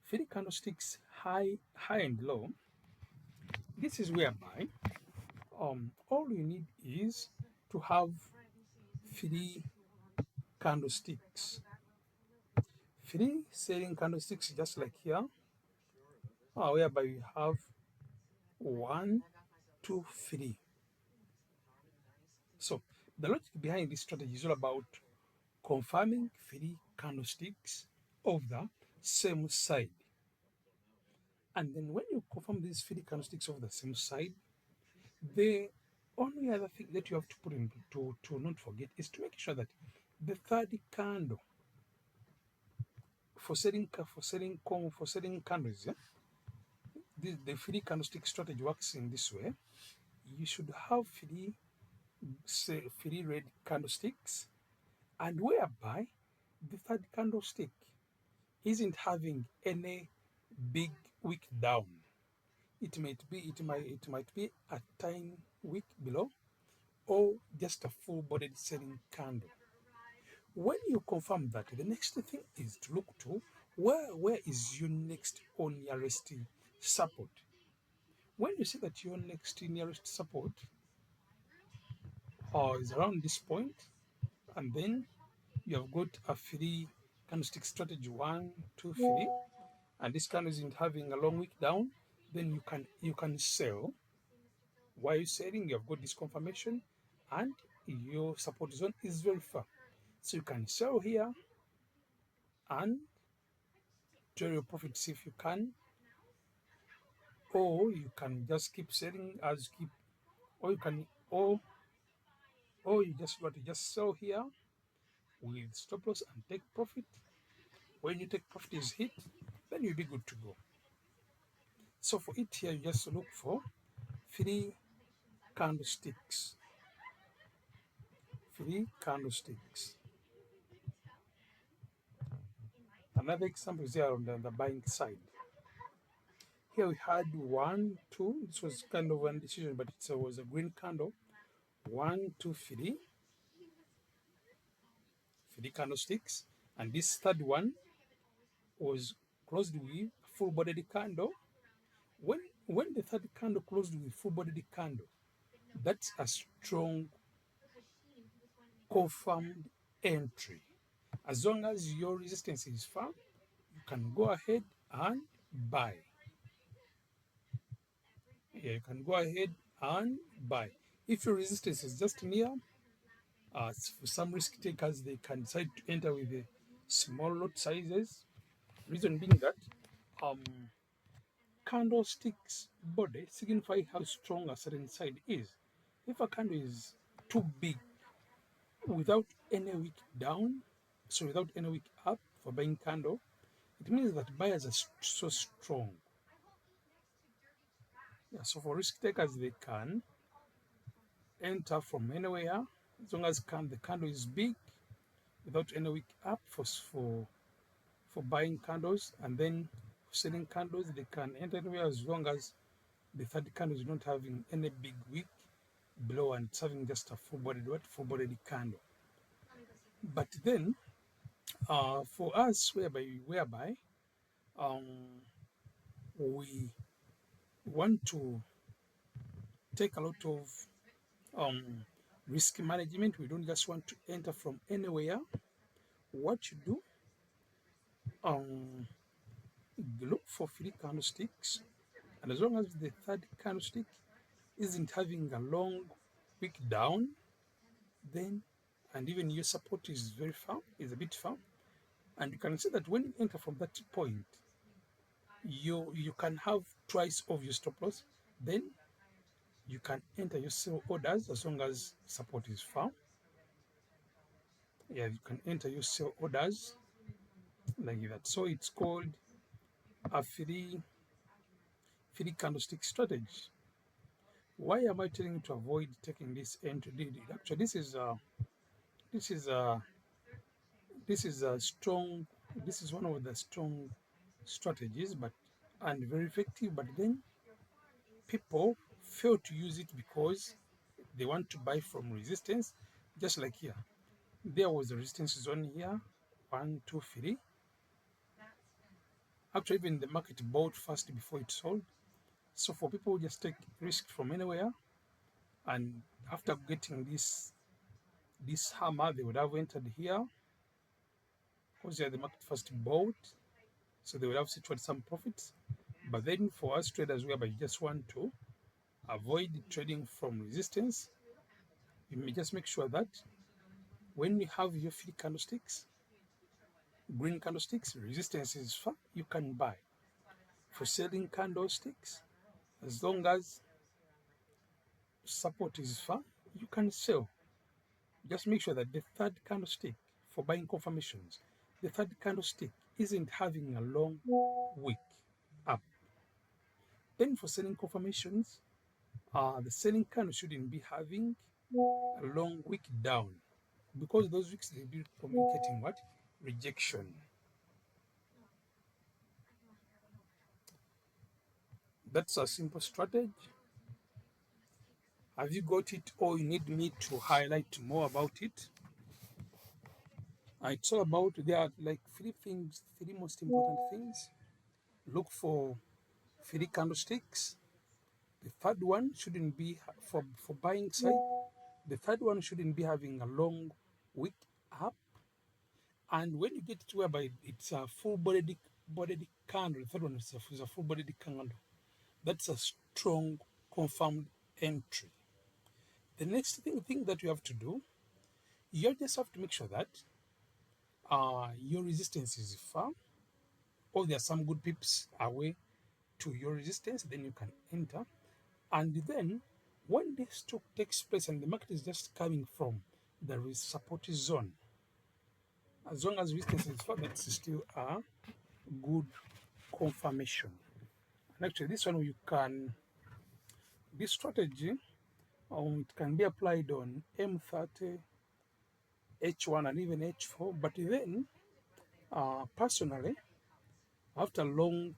3 candlesticks high and low. This is whereby all you need is to have 3 candlesticks, 3 selling candlesticks, just like here, whereby we have 1, 2, 3. So the logic behind this strategy is all about confirming 3 candlesticks of the same side. And then when you confirm these 3 candlesticks of the same side, the only other thing that you have to put in to not forget is to make sure that the third candle for selling candles, yeah, the 3 candlestick strategy works in this way. You should have 3 red candlesticks, and whereby the third candlestick isn't having any big wick down. It might be a tiny wick below, or just a full-bodied selling candle. When you confirm that, the next thing is to look to where is your next or nearest support. When you see that your next nearest support is around this point, and then you have got a 3 candlestick strategy, 1, 2, 3, and this candle isn't having a long wick down, then you can sell. While you're selling, you have got this confirmation, and your support zone is very far, so you can sell here and draw your profits if you can, or you can just keep selling as keep, or you can, or you just want to just sell here with stop loss and take profit. When you take profit is hit, then you'll be good to go. So for it here, you just look for 3 candlesticks, 3 candlesticks. Another example is here on the buying side. Here we had 1, 2. This was kind of one decision, but it was a green candle. 1, 2, 3 candlesticks, and this third one was closed with full-bodied candle. When the third candle closed with full-bodied candle, that's a strong confirmed entry. As long as your resistance is firm, you can go ahead and buy. Yeah, you can go ahead and buy. If your resistance is just near, for some risk takers, they can decide to enter with the small lot sizes. Reason being that candlestick's body signify how strong a certain side is. If a candle is too big without any wick down, so without any wick up for buying candle, it means that buyers are so strong. Yeah, so for risk takers, they can enter from anywhere as long as the candle is big without any wick up for buying candles, and then selling candles, they can enter anywhere as long as the third candle is not having any big wick below and it's having just a full-bodied candle. But then for us, whereby we want to take a lot of risk management. We don't just want to enter from anywhere. What you do, um, look for 3 candlesticks, and as long as the third candlestick isn't having a long wick down, then and even your support is very firm, is a bit firm, and you can see that when you enter from that point, you can have twice of your stop loss. Then you can enter your sell orders as long as support is firm. Yeah, you can enter your sell orders like that. So it's called a three candlestick strategy. Why am I telling you to avoid taking this entry? Actually, this is a this is a strong. This is one of the strong strategies, but and very effective. But then people fail to use it because they want to buy from resistance, just like here. There was a resistance zone here, 1, 2, 3. Actually, even the market bought first before it sold. So for people who just take risk from anywhere, and after getting this hammer, they would have entered here because here the market first bought, so they would have secured some profits. But then for us traders, whereby you just want to avoid trading from resistance, you may just make sure that when you have your 3 candlesticks, green candlesticks, resistance is far, you can buy. For selling candlesticks, as long as support is far, you can sell. Just make sure that the third candlestick for buying confirmations, the third candlestick isn't having a long wick up. Then for selling confirmations, the selling candle shouldn't be having a long wick down, because those wicks they'll be communicating what? Rejection. That's a simple strategy. Have you got it, or you need me to highlight more about it? It's all about, there are like 3 things, 3 most important things. Look for 3 candlesticks. The third one shouldn't be for buying side. The third one shouldn't be having a long wick up. And when you get to whereby it's a full-bodied candle, the third one is a full-bodied candle. That's a strong confirmed entry. The next thing that you have to do, you just have to make sure that your resistance is firm, or there are some good pips away to your resistance, then you can enter. And then when this stock takes place and the market is just coming from the support zone, as long as resistance is firm, that's still a good confirmation. And actually, this one you can, this strategy, it can be applied on M30, H1, and even H4. But then, personally, after long,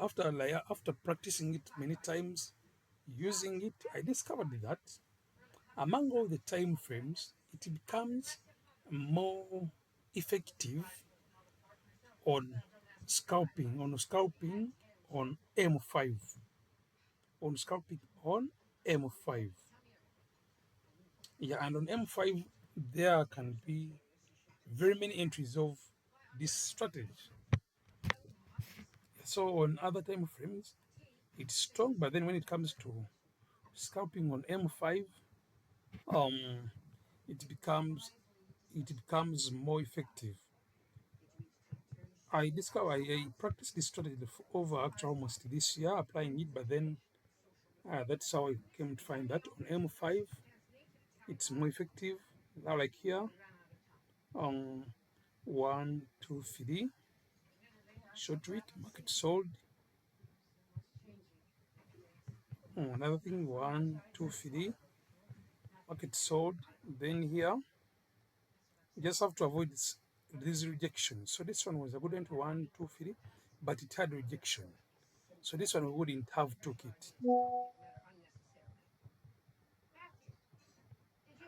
after practicing it many times, using it, I discovered that among all the time frames, it becomes more effective on scalping on M5, on scalping on M5. Yeah, and on M5 there can be very many entries of this strategy. So on other time frames, it's strong, but then when it comes to scalping on M5, um, it becomes more effective. I practiced this strategy over actually almost this year, applying it, but then that's how I came to find that on M5 it's more effective. Now, like here, um, 1, 2, 3, short wick, market sold. Another thing, 1, 2, 3, market sold. Then here, you just have to avoid this rejection. So this one was a good entry, 1, 2, 3, but it had rejection. So this one we wouldn't have took it.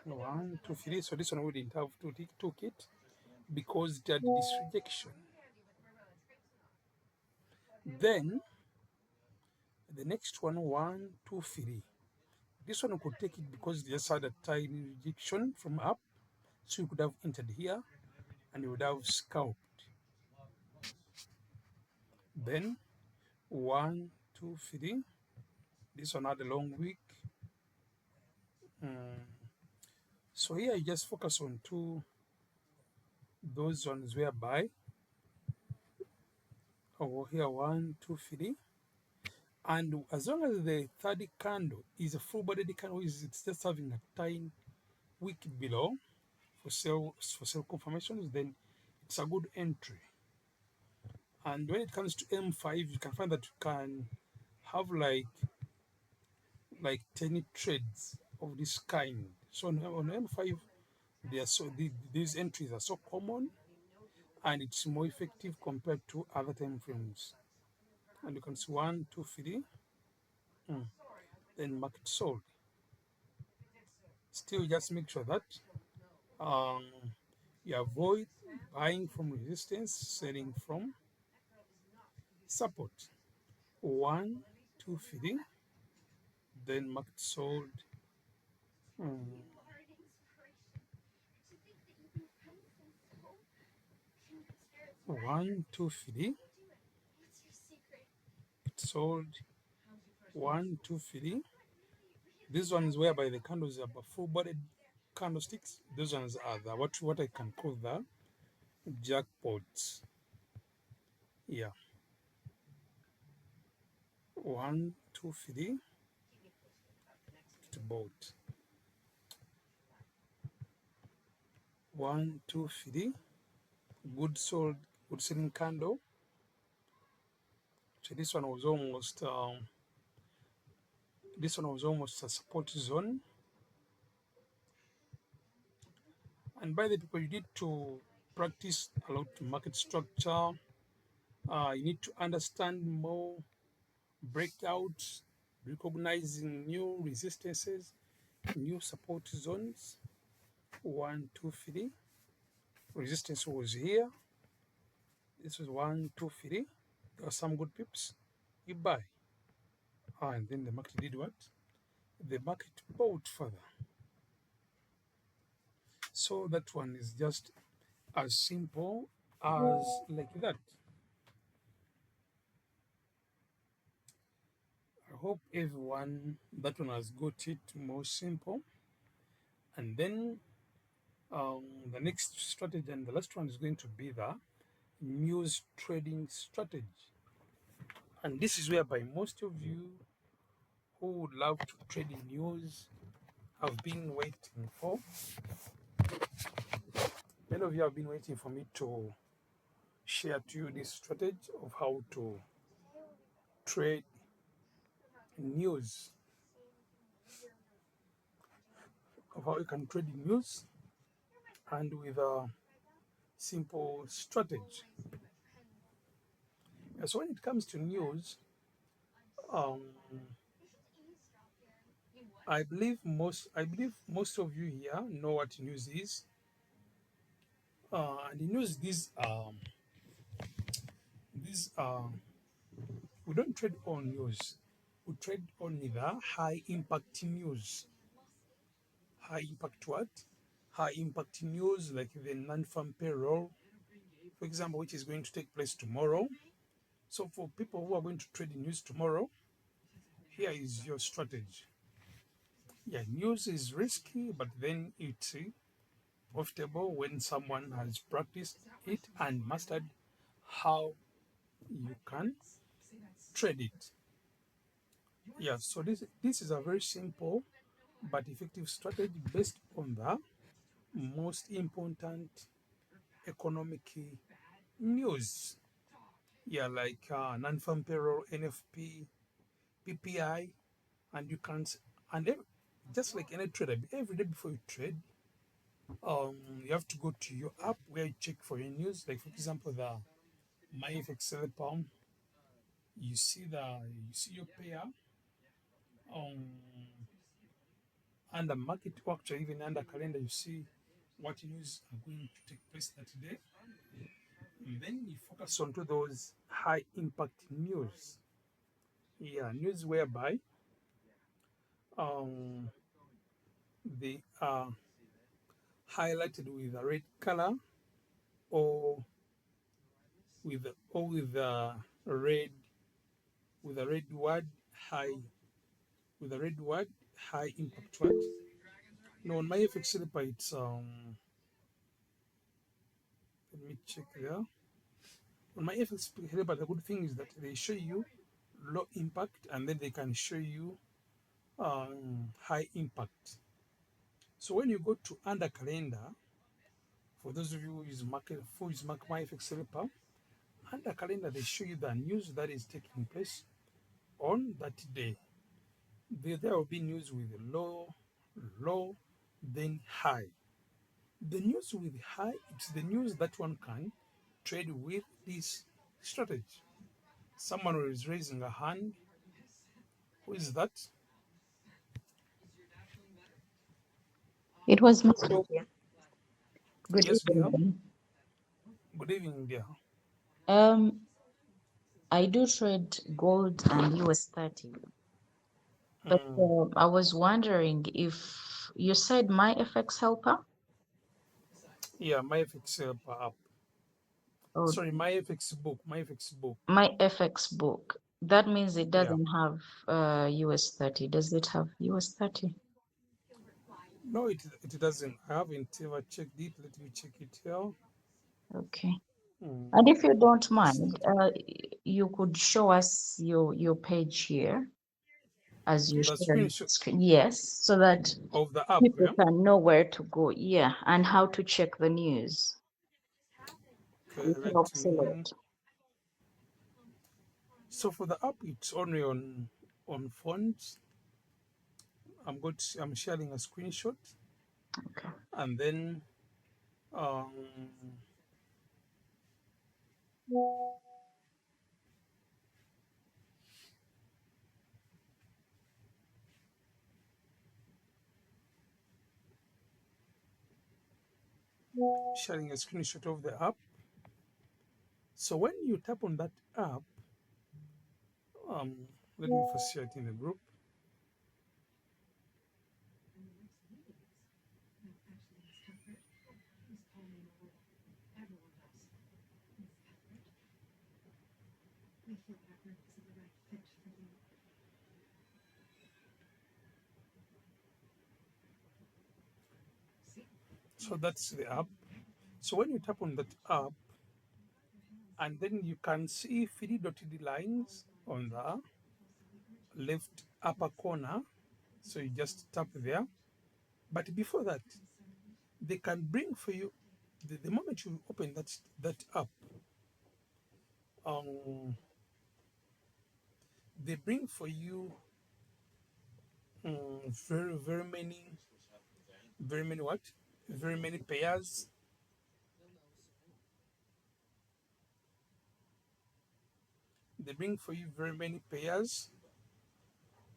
1, 2, 3. So this one we wouldn't have took it because it had this rejection. Then the next one, 1, 2, 3. This one we could take it because they just had a tiny rejection from up, so you could have entered here and you would have scalped. Then 1, 2, 3. This one had a long wick. So here you just focus on those ones whereby, here 1, 2, 3. And as long as the third candle is a full-bodied candle, it's just having a tiny wick below for sell confirmations, then it's a good entry. And when it comes to M5, you can find that you can have like 10 trades of this kind. So on M5, these entries are so common, and it's more effective compared to other time frames. And you can see 1, 2, 3, then market sold. Still, just make sure that um, you avoid buying from resistance, selling from support. 1, 2, 3, then market sold. 1, 2, 3, sold. 1, 2, 3. These ones whereby the candles are full-bodied candlesticks. Those ones are what I can call the jackpots. Yeah. 1, 2, 3. It bought. 1, 2, 3. Good sold. Good selling candle. So this one was almost a support zone. And by the people, you need to practice a lot market structure. You need to understand more breakouts, recognizing new resistances, new support zones. 1, 2, 3. Resistance was here. This was 1, 2, 3. There are some good pips. You buy. And then the market did what? The market bought further. So that one is just as simple as like that. I hope everyone that one has got it more simple. And then the next strategy and the last one is going to be the news trading strategy. And this is whereby most of you who would love to trade in news have been waiting for. Many of you have been waiting for me to share to you this strategy of how to trade news, of how you can trade in news and with a simple strategy. So when it comes to news, um, I believe most of you here know what news is. And the news, these we don't trade on news. We trade only the high impact news. High impact what? High impact news like the non-farm payroll, for example, which is going to take place tomorrow. So for people who are going to trade in news tomorrow, here is your strategy. Yeah, news is risky, but then it's profitable when someone has practiced it and mastered how you can trade it. Yeah, so this is a very simple but effective strategy based on the most important economic news. Yeah, like non-farm payroll, NFP, PPI, and you can just like any trader, every day before you trade, you have to go to your app where you check for your news. Like for example, the MyFX Palm. You see your pair under market, or actually even under calendar. You see what news are going to take place that day, and then you focus onto those high impact news. Yeah, news whereby um, they are highlighted with a red color or with a red word high with a red word high impact word. Now on my FX Slipper, it's let me check there. On my FX Slipper, the good thing is that they show you low impact and then they can show you high impact. So when you go to under calendar, for those of you who use my FX Slipper, under calendar they show you the news that is taking place on that day. There will be news with low, then high. The news with high, it's the news that one can trade with this strategy. Someone is raising a hand. Who is that? It was my You, good yes, dear. evening. Good evening, dear. Um, I do trade gold and US 30, but Mm, I was wondering if you said my FX helper yeah, my FX app. or Sorry, my FX book. My FX book. my FX book. That means it Yeah. doesn't have US 30. Does it have US 30? No, it doesn't. I haven't ever checked it. Let me check it here. Okay. Mm, And if you don't it's mind, not you could show us your page here as you the share the screenshot screen. Yes, so that of the app. people Yeah. can know where to go. Yeah, and how to check the news. Okay, It let helps a me. lot. So for the app, it's only on phones. I'm sharing a screenshot, Okay. and then um, sharing a screenshot of the app. So when you tap on that app, um, let me first share it in the group. So that's the app. So when you tap on that app, and then you can see three dotted lines on the left upper corner. So you just tap there. But before that, they can bring for you the moment you open that app. Um, they bring for you very many what? Very many pairs. They bring for you very many pairs.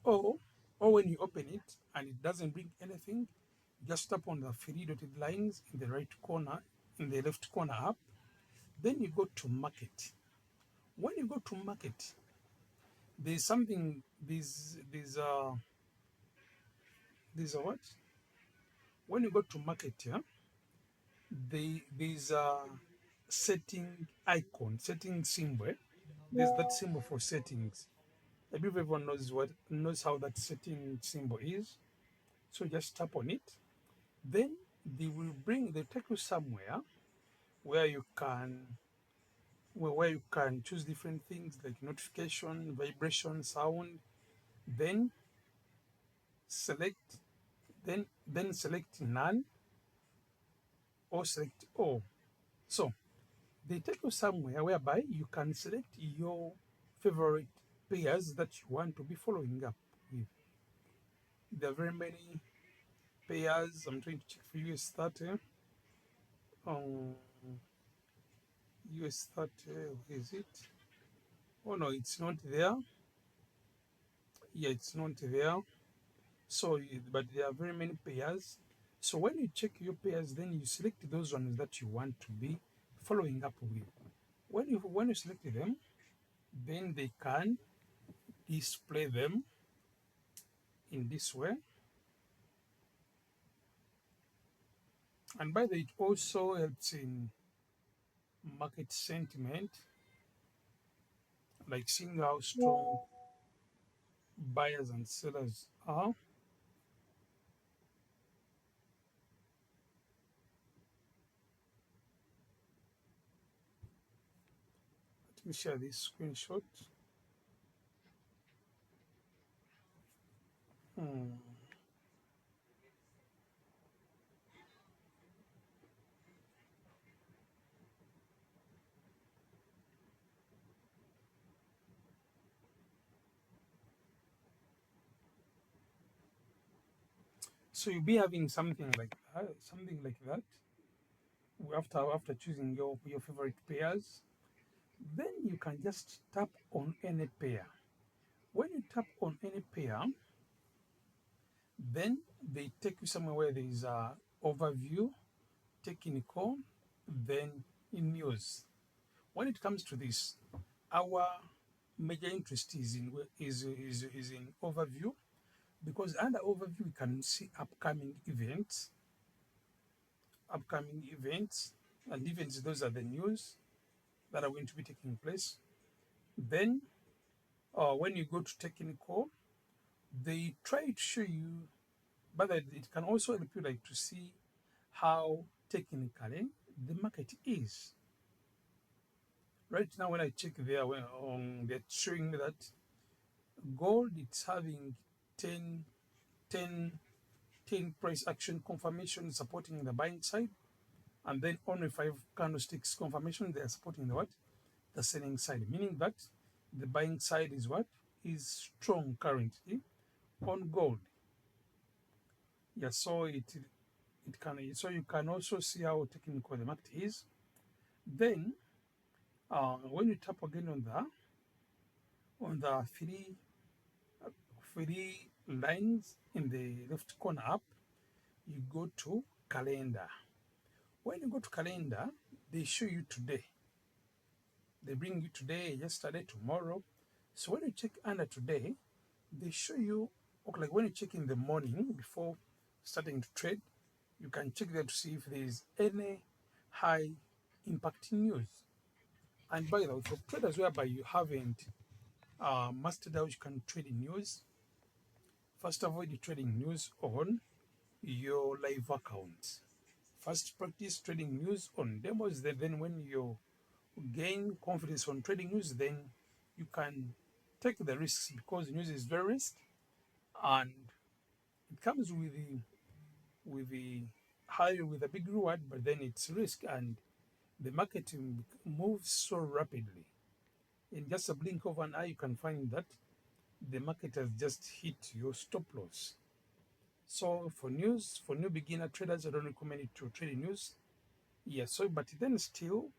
Or or when you open it and it doesn't bring anything, just tap on the three dotted lines in the right corner, in the left corner up. Then you go to market. When you go to market, there's something. There's a what? When you go to market, yeah, there's a setting icon, setting symbol. There's that symbol for settings. I believe everyone knows how that setting symbol is. So just tap on it. Then they take you somewhere where you can where you can choose different things like notification, vibration, sound. Then select then select none or select all. So they take you somewhere whereby you can select your favorite pairs that you want to be following up with. There are very many pairs. I'm trying to check for US 30. Um, US 30, where is it? Oh no, it's not there. Yeah, it's not there. So, but there are very many pairs. So when you check your pairs, then you select those ones that you want to be following up with. When you select them, then they can display them in this way. And by the way, it also helps in market sentiment, like seeing how strong buyers and sellers are. Let me share this screenshot. Hmm. So you'll be having something like that, after choosing your favorite pairs. Then you can just tap on any pair. When you tap on any pair, then they take you somewhere where there is a overview, technical, then in news. When it comes to this, our major interest is in overview, because under overview we can see upcoming events, and events, those are the news that are going to be taking place. Then when you go to technical, they try to show you, but it can also help you like to see how technically the market is. Right now, when I check there, they're showing me that gold, it's having 10, 10, 10 price action confirmation supporting the buying side, and then only 5 candlesticks confirmation they are supporting the what? The selling side, meaning that the buying side is what? Is strong currently on gold. Yeah, so you can also see how technical the market is. Then when you tap again on the three lines in the left corner up, you go to calendar. When you go to calendar, they show you today. They bring you today, yesterday, tomorrow. So when you check under today, they show you, okay, like when you check in the morning before starting to trade, you can check there to see if there is any high impacting news. And by the way, for traders whereby you haven't mastered how you can trade in news, first avoid trading news on your live account. First practice trading news on demos, then when you gain confidence on trading news, then you can take the risks, because news is very risk, and it comes with a big reward, but then it's risk, and the market moves so rapidly. In just a blink of an eye, you can find that the market has just hit your stop loss. So for news, for new beginner traders, I don't recommend it to trade in news. Yes, so but then still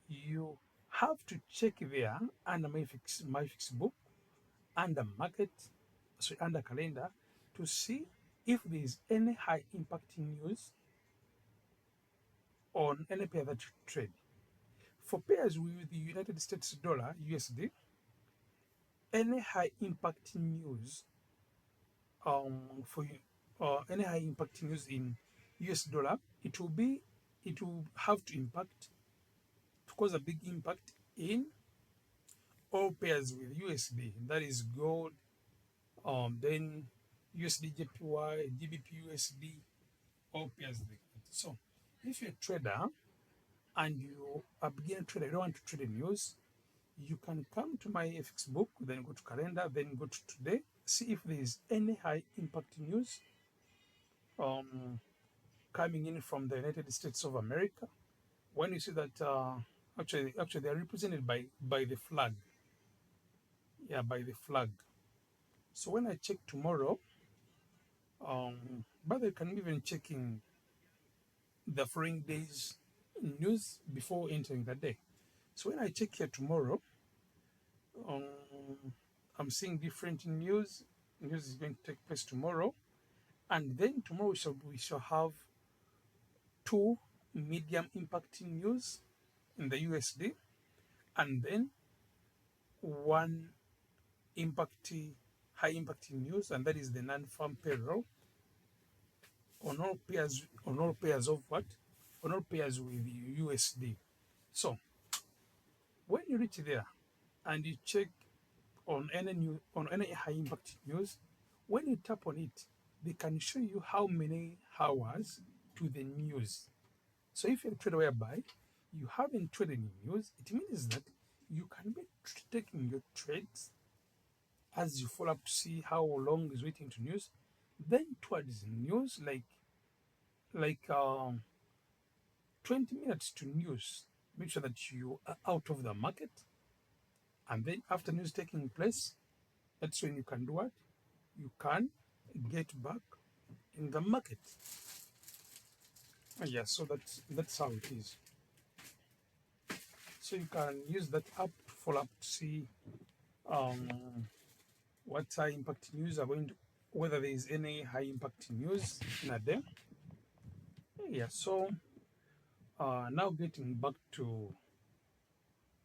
you have to check there under my fix book, under market, under calendar, to see if there is any high impacting news on any pair that you trade. For pairs with the United States dollar, USD, any high impacting news for you, any high impacting news in US dollar, it will have to cause a big impact in all pairs with USD, that is gold, then USD JPY, GBP USD, all pairs like that. So if you're a trader and you are a beginner trader, you don't want to trade in news, you can come to my FX book, then go to calendar, then go to today, see if there is any high impact news coming in from the United States of America. When you see that, actually they are represented by the flag. Yeah, by the flag. So when I check tomorrow, but I can even check in the foreign days news before entering the day. So when I check here tomorrow, um, I'm seeing different news. News is going to take place tomorrow, and then tomorrow we shall have two medium impacting news in the USD, and then one impacting high impact news, and that is the non-farm payroll on all pairs of what? On all pairs with USD. So when you reach there and you check on any high impact news, when you tap on it, they can show you how many hours to the news. So if you're a trader whereby you haven't traded in news, it means that you can be taking your trades as you follow up to see how long is waiting to news. Then towards news, like 20 minutes to news, make sure that you are out of the market. And then after news taking place, that's when you can do what? You can get back in the market. Yeah, so that's how it is. So you can use that app to follow up to see um, what high impact news are going to, whether there is any high impact news in a day. Yeah, so now getting back to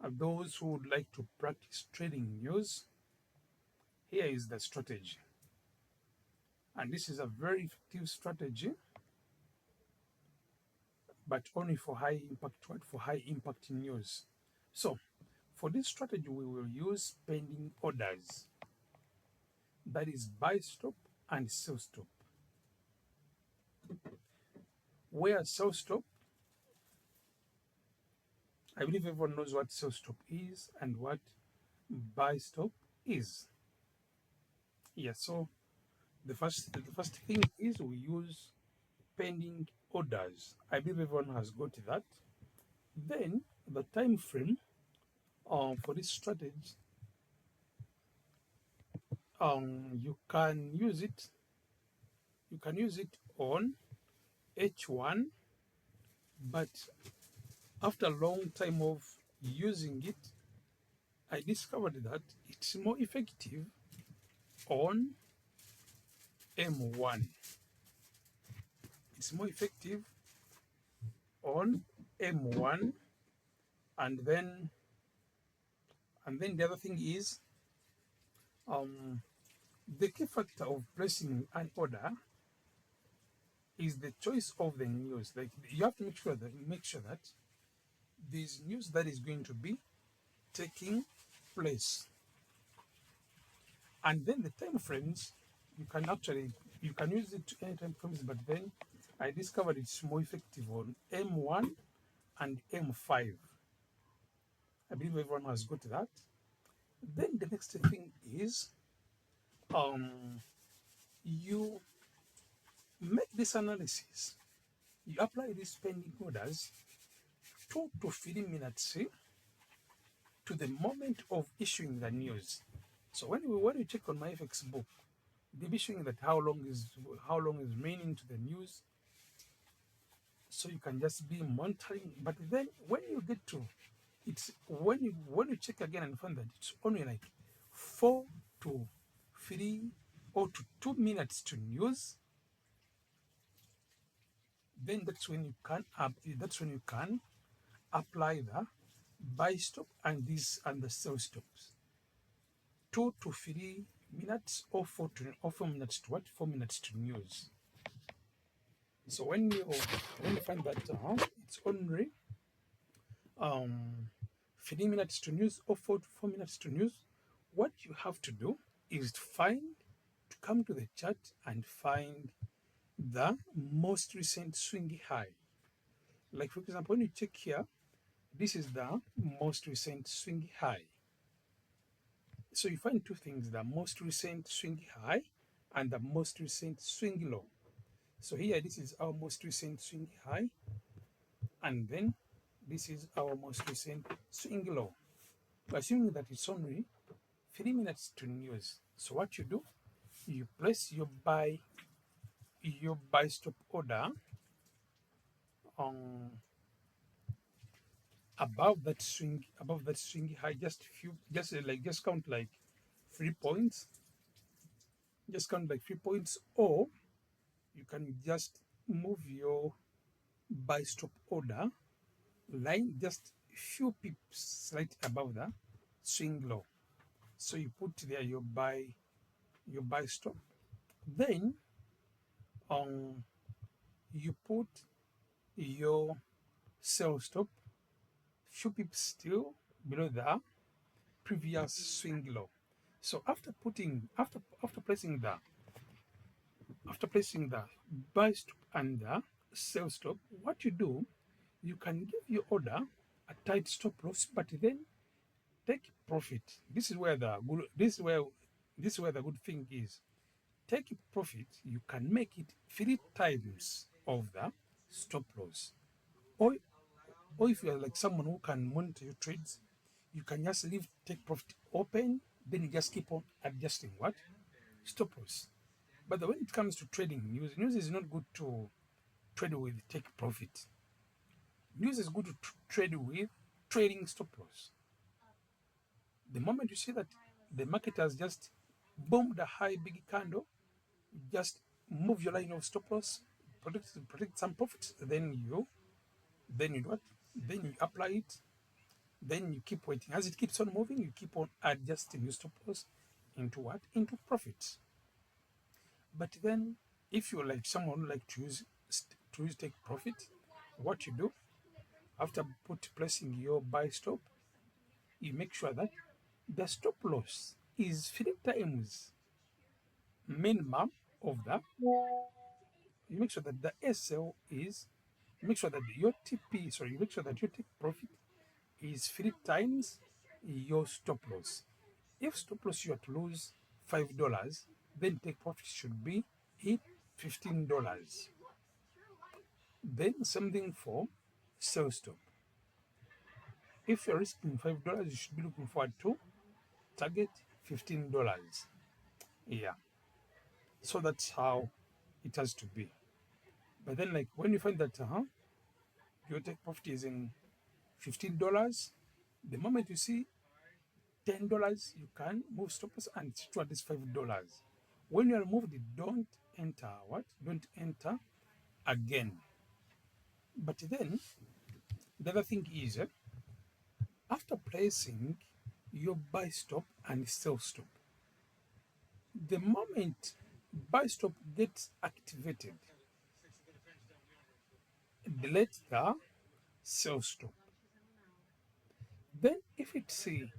those who would like to practice trading news, here is the strategy. And this is a very effective strategy, but only for high impact news. So for this strategy, we will use pending orders. That is buy stop and sell stop. Where sell stop, I believe everyone knows what sell stop is and what buy stop is. Yeah, so the first thing is we use pending orders. I believe everyone has got that. Then the time frame for this strategy, you can use it. You can use it on H1, but after a long time of using it, I discovered that it's more effective on M1. It's more effective on M1, and then the other thing is the key factor of placing an order is the choice of the news. Like you have to make sure that there's news that is going to be taking place, and then the time frames you can use it to any time frames, but then I discovered it's more effective on M1 and M5. I believe everyone has got that. Then the next thing is you make this analysis. You apply these pending orders 2 to 3 minutes to the moment of issuing the news. So when you check on my FX book, they'll be showing that how long is remaining to the news. So you can just be monitoring. But then when you get to it's when you check again and find that it's only like 4 to 3 or to 2 minutes to news, then that's when you can apply the buy stop and the sell stops. 2 to 3 minutes or 4 minutes to what? 4 minutes to news. So when you find that it's only 3 minutes to news or 4 minutes to news, what you have to do is to come to the chart and find the most recent swing high. Like for example, when you check here, this is the most recent swing high. So you find two things: the most recent swing high and the most recent swing low. So here, this is our most recent swing high, and then this is our most recent swing low. Assuming that it's only 3 minutes to news. So what you do, you place your buy stop order on above that swing high, just count like 3 points. Just count like 3 points, or you can just move your buy stop order line just few pips slightly above the swing low. So you put there your buy your buy stop. Then um, you put your sell stop few pips still below the previous swing low. So after placing the buy stop and the sell stop, what you do, you can give your order a tight stop loss, but then take profit. This is where the good thing is. Take profit, you can make it 3 times of the stop loss. Or or if you are like someone who can monitor your trades, you can just leave take profit open, then you just keep on adjusting what? Stop loss. But when it comes to trading news is not good to trade with take profit. News is good to trade with trading stop loss. The moment you see that the market has just boomed a high big candle, just move your line of stop loss, predict some profits, then you do what? Then you apply it, then you keep waiting. As it keeps on moving, you keep on adjusting your stop loss into what? Into profits. But then if you're like someone who like to use take profit, what you do after placing your buy stop, you make sure that the stop loss is 3 times minimum of the, you make sure that the SL is, make sure that your TP, sorry, you make sure that your take profit is 3 times your stop loss. If stop loss you are to lose $5, then take profit should be $15. Then something for sell stop. If you're risking $5, you should be looking forward to target $15. Yeah. So that's how it has to be. But then like when you find that your take profit is in $15, the moment you see $10, you can move stop loss and to at least $5. When you are moved, don't enter what? Don't enter again. But then the other thing is after placing your buy stop and sell stop, the moment buy stop gets activated, delete the sell stop. Then if it's a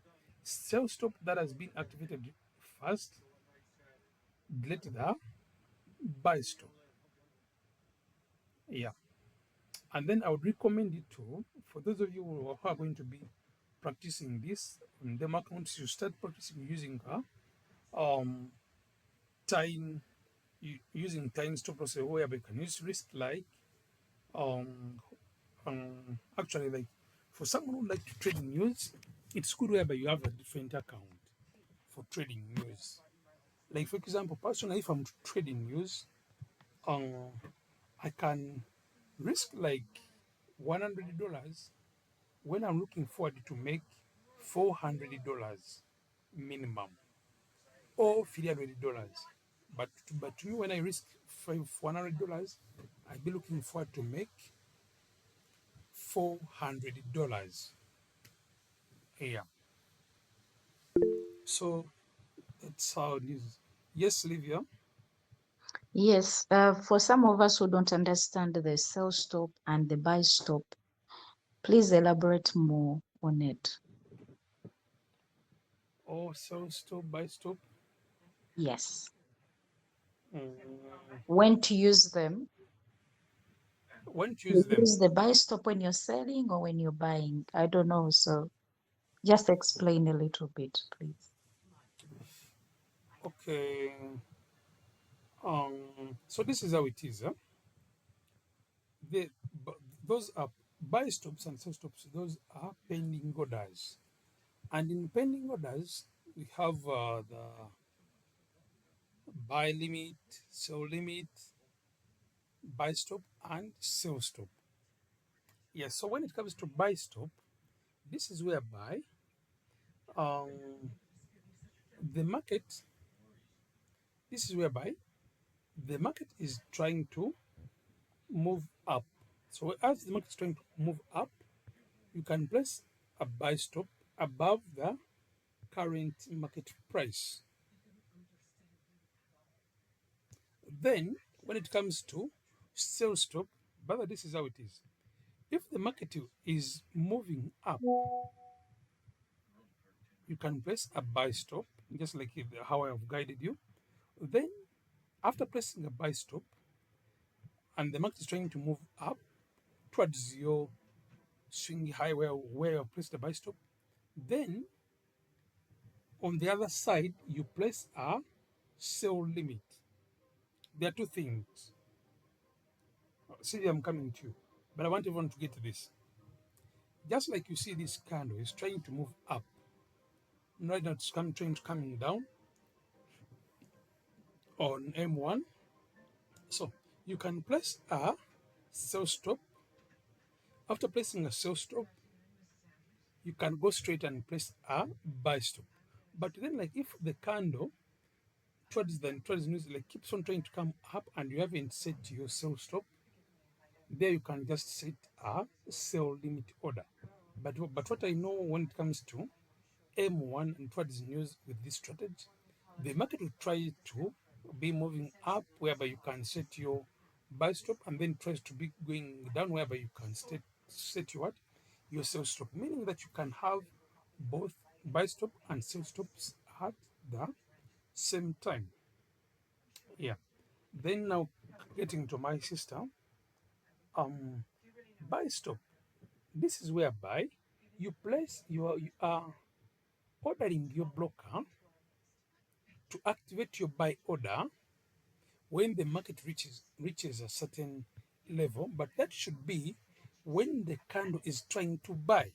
sell stop that has been activated first, delete the buy stop. Yeah. And then I would recommend it to, for those of you who are going to be practicing this on them accounts, you start practicing using um time using time stop loss whereby you can use risk like um actually like for someone who like to trade news, it's good whereby you have a different account for trading news. Like for example, personally, if I'm trading news, um I can risk like $100 when I'm looking forward to make $400 minimum or $300. But to me, when I risk $100, I'd be looking forward to make $400. Yeah. So that's how it is. Yes, Livia. Yes, for some of us who don't understand the sell stop and the buy stop, please elaborate more on it. Or sell stop, buy stop. Yes. Mm, When to use them? when to You use them? use the buy stop when you're selling or when you're buying? I don't know. So just explain a little bit, please. Okay. So this is how it is. The, those are buy stops and sell stops. Those are pending orders. And in pending orders, we have the buy limit, sell limit, buy stop, and sell stop. Yes, so when it comes to buy stop, this is whereby um, the market, this is whereby the market is trying to move up. So as the market is trying to move up, you can place a buy stop above the current market price. Then when it comes to sell stop, but this is how it is. If the market is moving up, you can press a buy stop, just like how I have guided you. Then after pressing a buy stop and the market is trying to move up towards your swing high where you press the buy stop, then on the other side you place a sell limit. There are two things. See, I'm coming to you, but I want everyone to get this. Just like you see this candle is trying to move up, right now it's trying to coming down on M1. So you can place a sell stop. After placing a sell stop, you can go straight and place a buy stop. But then, like if the candle towards news like keeps on trying to come up and you haven't set your sell stop, there you can just set a sell limit order. But what I know when it comes to M1 and towards news with this strategy, the market will try to be moving up whereby you can set your buy stop and then tries to be going down whereby you can set your what? Your sell stop, meaning that you can have both buy stop and sell stops at the same time. Yeah. Then now getting to my sister, um buy stop. This is whereby you are ordering your blocker to activate your buy order when the market reaches a certain level, but that should be when the candle is trying to buy.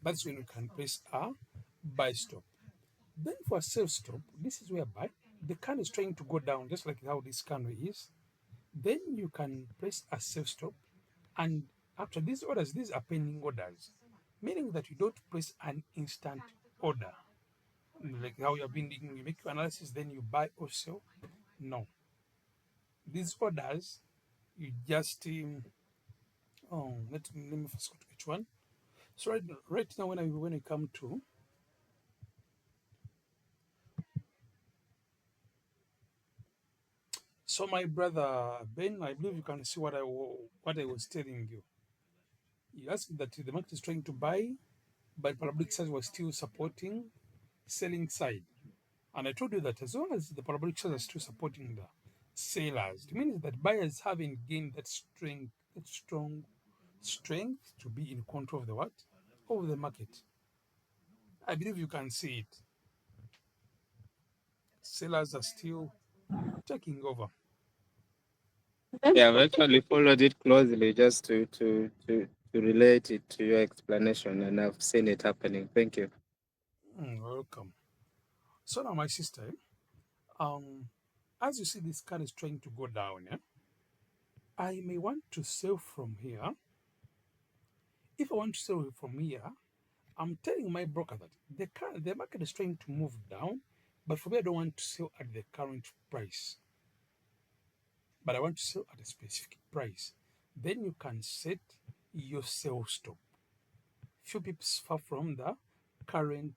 That's when you can press a buy stop. Then for a sell stop, this is whereby the candle is trying to go down, just like how this candle is. Then you can press a sell stop, and after these orders, these are pending orders, meaning that you don't press an instant order, like how you have been doing. You make your analysis, then you buy or sell. No, these orders you just let me first go to each one. So right now when I come to, so my brother Ben, I believe you can see what I was telling you. You asked that the market is trying to buy, but parabolic size was still supporting selling side. And I told you that as long as the parabolic size are still supporting the sellers, it means that buyers haven't gained that strong strength to be in control of the what? Of the market. I believe you can see it. Sellers are still taking over. Yeah, I've actually followed it closely just to relate it to your explanation, and I've seen it happening. Thank you. Welcome. So now, my sister, um, as you see, this car is trying to go down. Yeah? I may want to sell from here. If I want to sell from here, I'm telling my broker that the market is trying to move down, but for me, I don't want to sell at the current price, but I want to sell at a specific price. Then you can set your sell stop. Few pips far from the current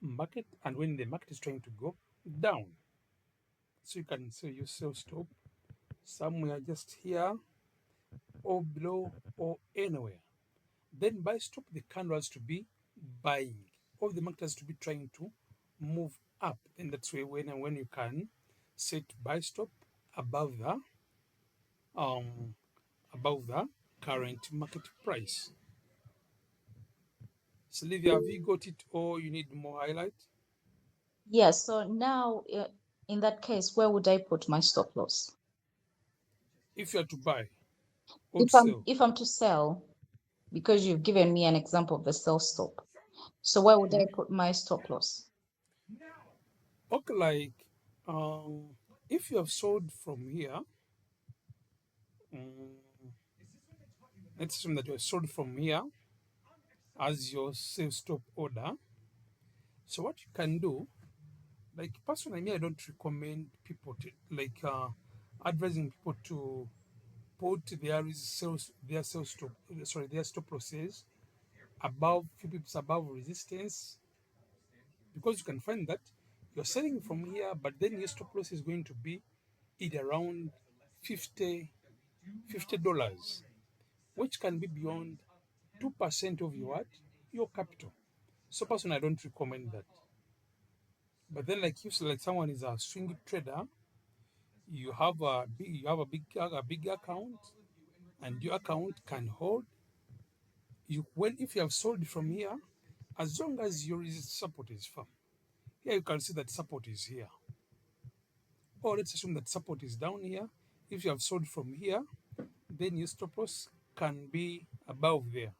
market, and when the market is trying to go down, so you can sell your sell stop somewhere just here or below or anywhere. Then buy stop, the candle has to be buying, or the market has to be trying to move up. Then that's where when you can set buy stop above the um above the current market price. Sylvia, have you got it or you need more highlight? Yes, so now in that case, where would I put my stop loss? If you are to buy or If to I'm sell. if I'm to sell, because you've given me an example of the sell stop. So where would I Mhm. put my stop loss? Okay, like if you have sold from here, um, let's assume that you have sold from here as your sell stop order. So what you can do, like personally, me, I don't recommend people to advising people to put their sales stop their stop losses above few pips above resistance, because you can find that You're selling from here, but then your stop loss is going to be at around 50 $50, which can be beyond 2% of your what? Your capital. So personally, I don't recommend that. But then, like if like someone is a swing trader, you have a big account, and your account can hold you when if you have sold from here, as long as your support is firm. Here you can see that support is here. Or let's assume that support is down here. If you have sold from here, then your stop loss can be above there.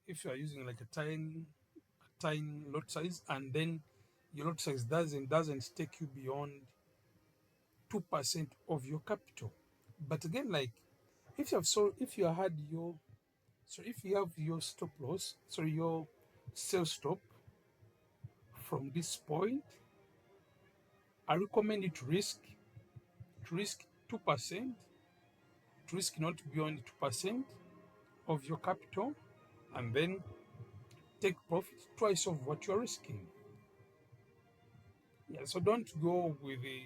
If you are using like a tiny lot size, and then your lot size doesn't take you beyond 2% of your capital. But again, like if you had your so if you have your stop loss, so your sell stop from this point, I recommend you to risk 2%, to risk not beyond 2% of your capital, and then take profit twice of what you're risking. Yeah, so don't go with the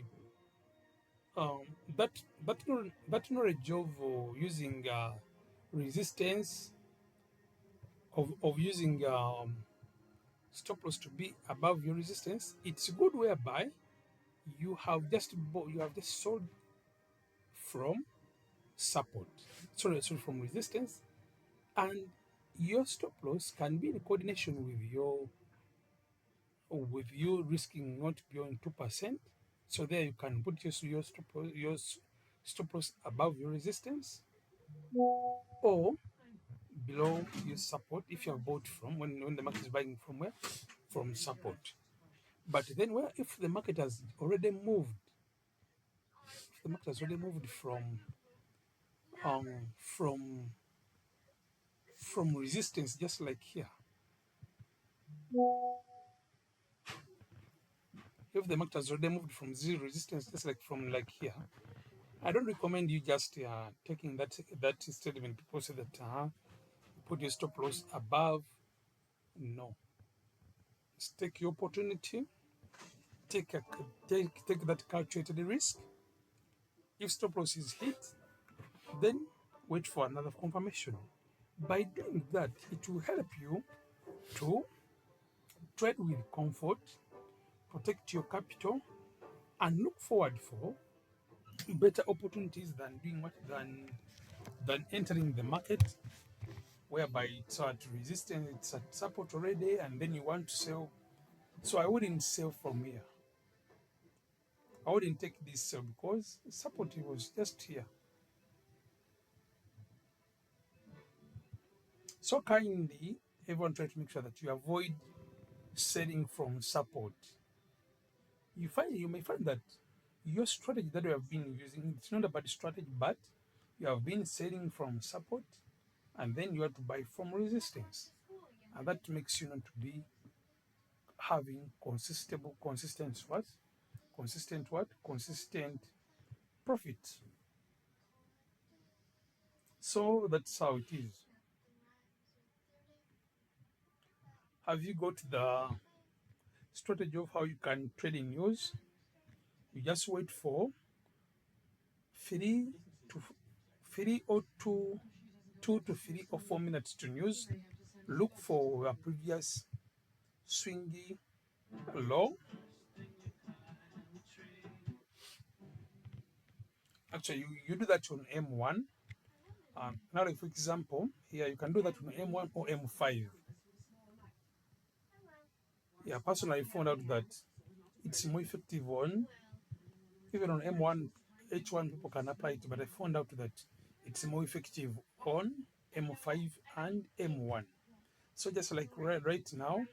um, that that knowledge of using resistance of using stop loss to be above your resistance. It's good whereby you have just sold from support, sorry from resistance, and your stop loss can be in coordination with you risking not beyond 2%. So there you can put your stop loss above your resistance or below your support if you have bought from when the market is buying from where? From support. But then where if the market has already moved, if the market has already moved um from from resistance just like here, if the market has already moved from zero resistance just like from like here, I don't recommend you just taking that statement. People say that put your stop loss above. No, just take your opportunity, take a take that calculated risk. If stop loss is hit, then wait for another confirmation. By doing that, it will help you to trade with comfort, protect your capital, and look forward for better opportunities than doing what than entering the market whereby it's at resistance, it's at support already, and then you want to sell. So I wouldn't sell from here. I wouldn't take this sell because support was just here. So kindly, everyone try to make sure that you avoid selling from support. You may find that your strategy that you have been using, it's not a bad strategy, but you have been selling from support and then you have to buy from resistance. And that makes you not to be having consistent profit. So that's how it is. Have you got the strategy of how you can trade in news? You just wait for 3 to 2 to 3 or 4 minutes to news. Look for a previous swingy low. Actually, you do that on M1. Now, like for example, here you can do that on M1 or M5. Yeah, personally, I found out that it's more effective on even on M1. H1 people can apply it, but I found out that it's more effective on M5 and M1. So just like right now,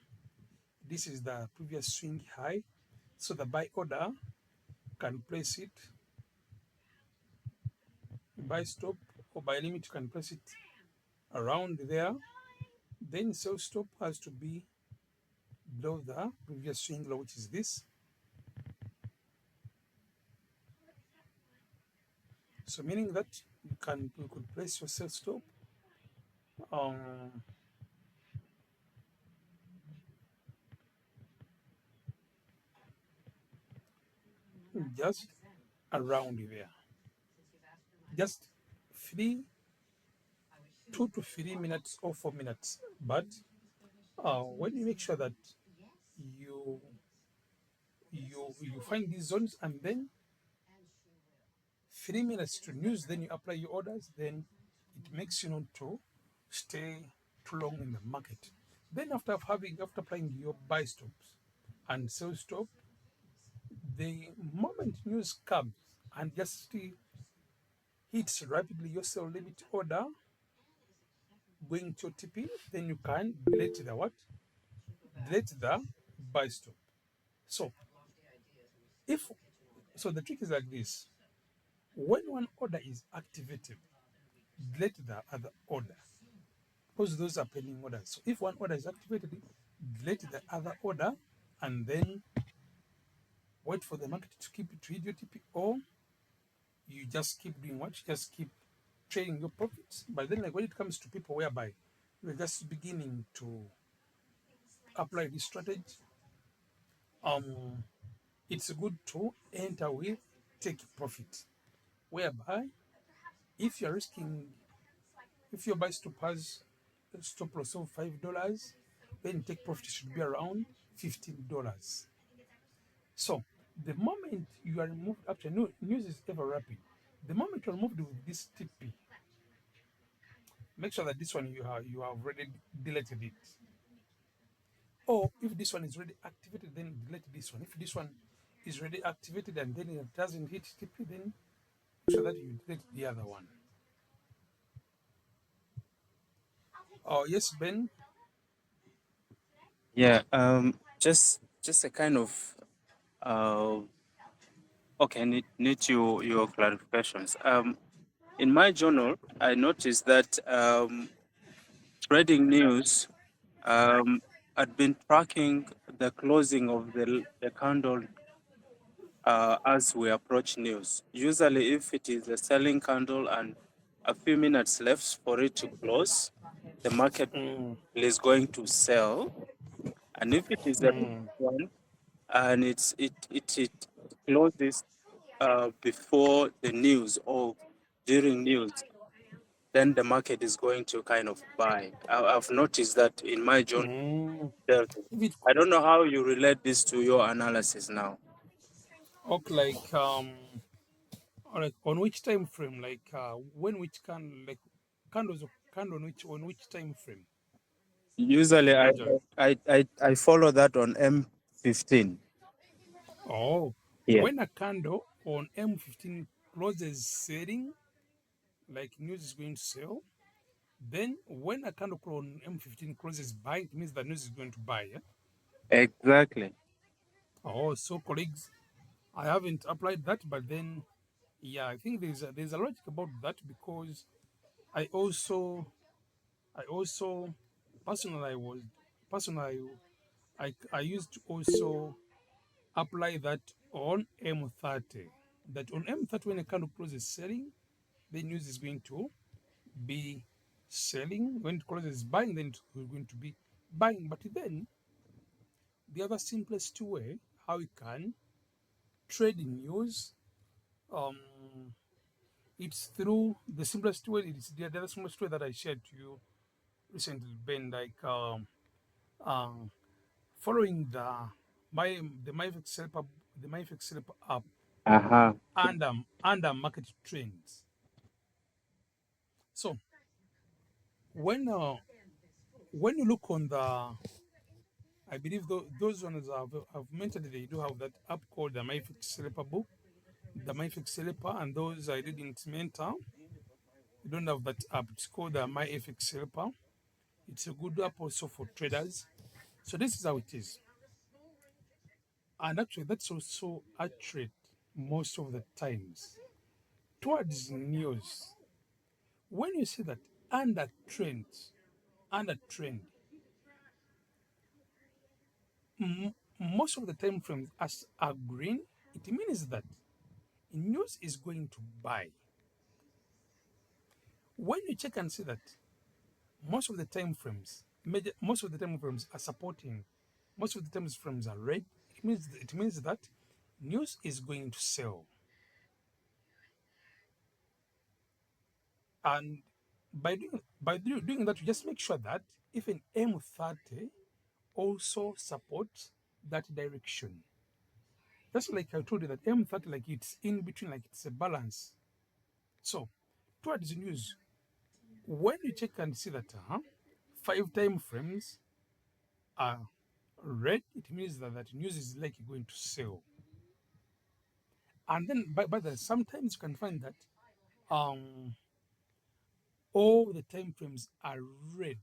this is the previous swing high. So the buy order can place it, buy stop or buy limit, you can place it around there. Then sell stop has to be below the previous swing low, which is this. So meaning that you could place your sell stop um, just around there. Just three, 2 to 3 minutes or 4 minutes. But when you make sure that you you find these zones and then 3 minutes to news, then you apply your orders, then it makes you not to stay too long in the market. Then after applying your buy stops and sell stop, the moment news comes and just hits rapidly your sell limit order going to TP, then you can delete the what? Delete the buy stop. So if so the trick is like this. When one order is activated, delete the other order because those are pending orders. So if one order is activated, delete the other order and then wait for the market to keep it read your TP, or you just keep doing what? You just keep trading your profits. But then, like when it comes to people whereby you're just beginning to apply this strategy, um, it's good to enter with take profit, whereby if you're risking, if your buy stop has a stop loss of $5, then take profit should be around $15. So the moment you are removed, after news is ever rapid. The moment you're removed with this TP, make sure that this one you have already deleted it. Or if this one is already activated, then delete this one. If this one is already activated and then it doesn't hit TP, then make sure that you delete the other one. Oh yes, Ben. Yeah, just a kind of okay, need your clarifications. In my journal, I noticed that trading news had been tracking the closing of the candle as we approach news. Usually, if it is a selling candle and a few minutes left for it to close, the market Mm, is going to sell. And if it is a big mm, one and it closes before the news or during news, then the market is going to kind of buy. I've noticed that in my journal. mm. If it I don't know how you relate this to your analysis now. okay, like on which time frame, like when which can like candles of candle on which time frame Usually, majorly. I follow that on M15. Oh, Yeah, when a candle on M15 closes selling, like news is going to sell, then when a candle on M15 closes buying, it means the news is going to buy. Yeah? exactly. Oh, so colleagues, I haven't applied that, but then yeah, I think there's a logic about that because I also I also personally I was personally I used to also apply that on M30. That on M30 when a candle closes selling, the news is going to be selling. When it closes buying, then it's going to be buying. But then the other simplest way how you can trade in news, um, it's through the simplest way. It's the other simplest way that I shared to you recently, Ben. Like um, following the MyFX Helper, the MyFX Helper app Uh-huh. under market trends. So when uh, when you look on I believe those ones I've mentioned, they do have that app called the MyFix Sleeper book, the MyFix Sleeper, and those I didn't mentor, you don't have that app. It's called the MyFX Sleeper. It's a good app also for traders. So this is how it is, and actually that's also accurate most of the times towards news. When you see that under trend, under trend, most of the time frames as are green, it means that news is going to buy. When you check and see that most of the time frames are supporting, most of the time frames are red, it means that news is going to sell. And doing that, you just make sure that even M30 also supports that direction. Just like I told you that M30, like it's in between, like it's a balance. So towards the news, when you check and see that 5 time frames are red, it means that that news is likely going to sell. And then sometimes you can find that um all the time frames are red.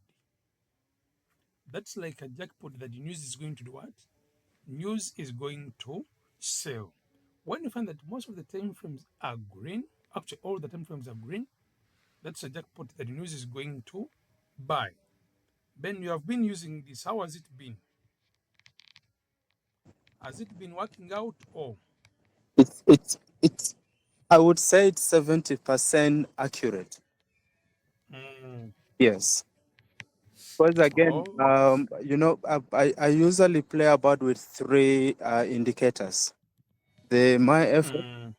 That's like a jackpot that the news is going to do what? News is going to sell. When you find that most of the time frames are green, actually all the time frames are green, that's a jackpot that the news is going to buy. Ben, you have been using this. How has it been? Has it been working out or? It's I would say it's 70% accurate. Mm, Yes. Because again, oh, I usually play about with three indicators. The my effort, mm,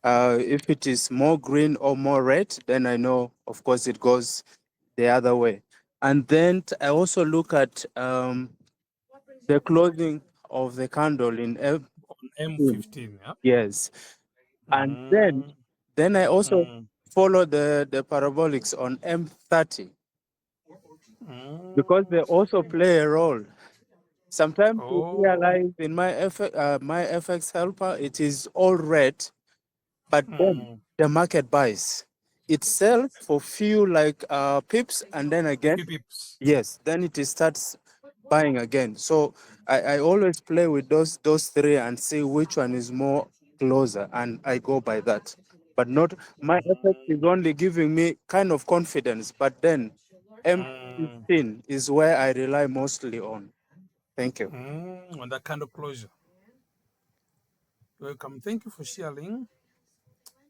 if it is more green or more red, then I know, of course, it goes the other way. And then I also look at the closing of the candle in on M15, yeah? yes, and Mm, then I also mm, follow the parabolics on M30 because they mm. also play a role. Sometimes you Oh, realize in my FX helper, it is all red, but then mm. the market buys. It sells for few like pips, and then again, Few pips. yes, then it starts buying again. So I always play with those three and see which one is more closer, and I go by that. But not my FX is only giving me kind of confidence, but then Mm, M15 is where I rely mostly on. Thank you. on that kind of closure. Welcome. Thank you for sharing.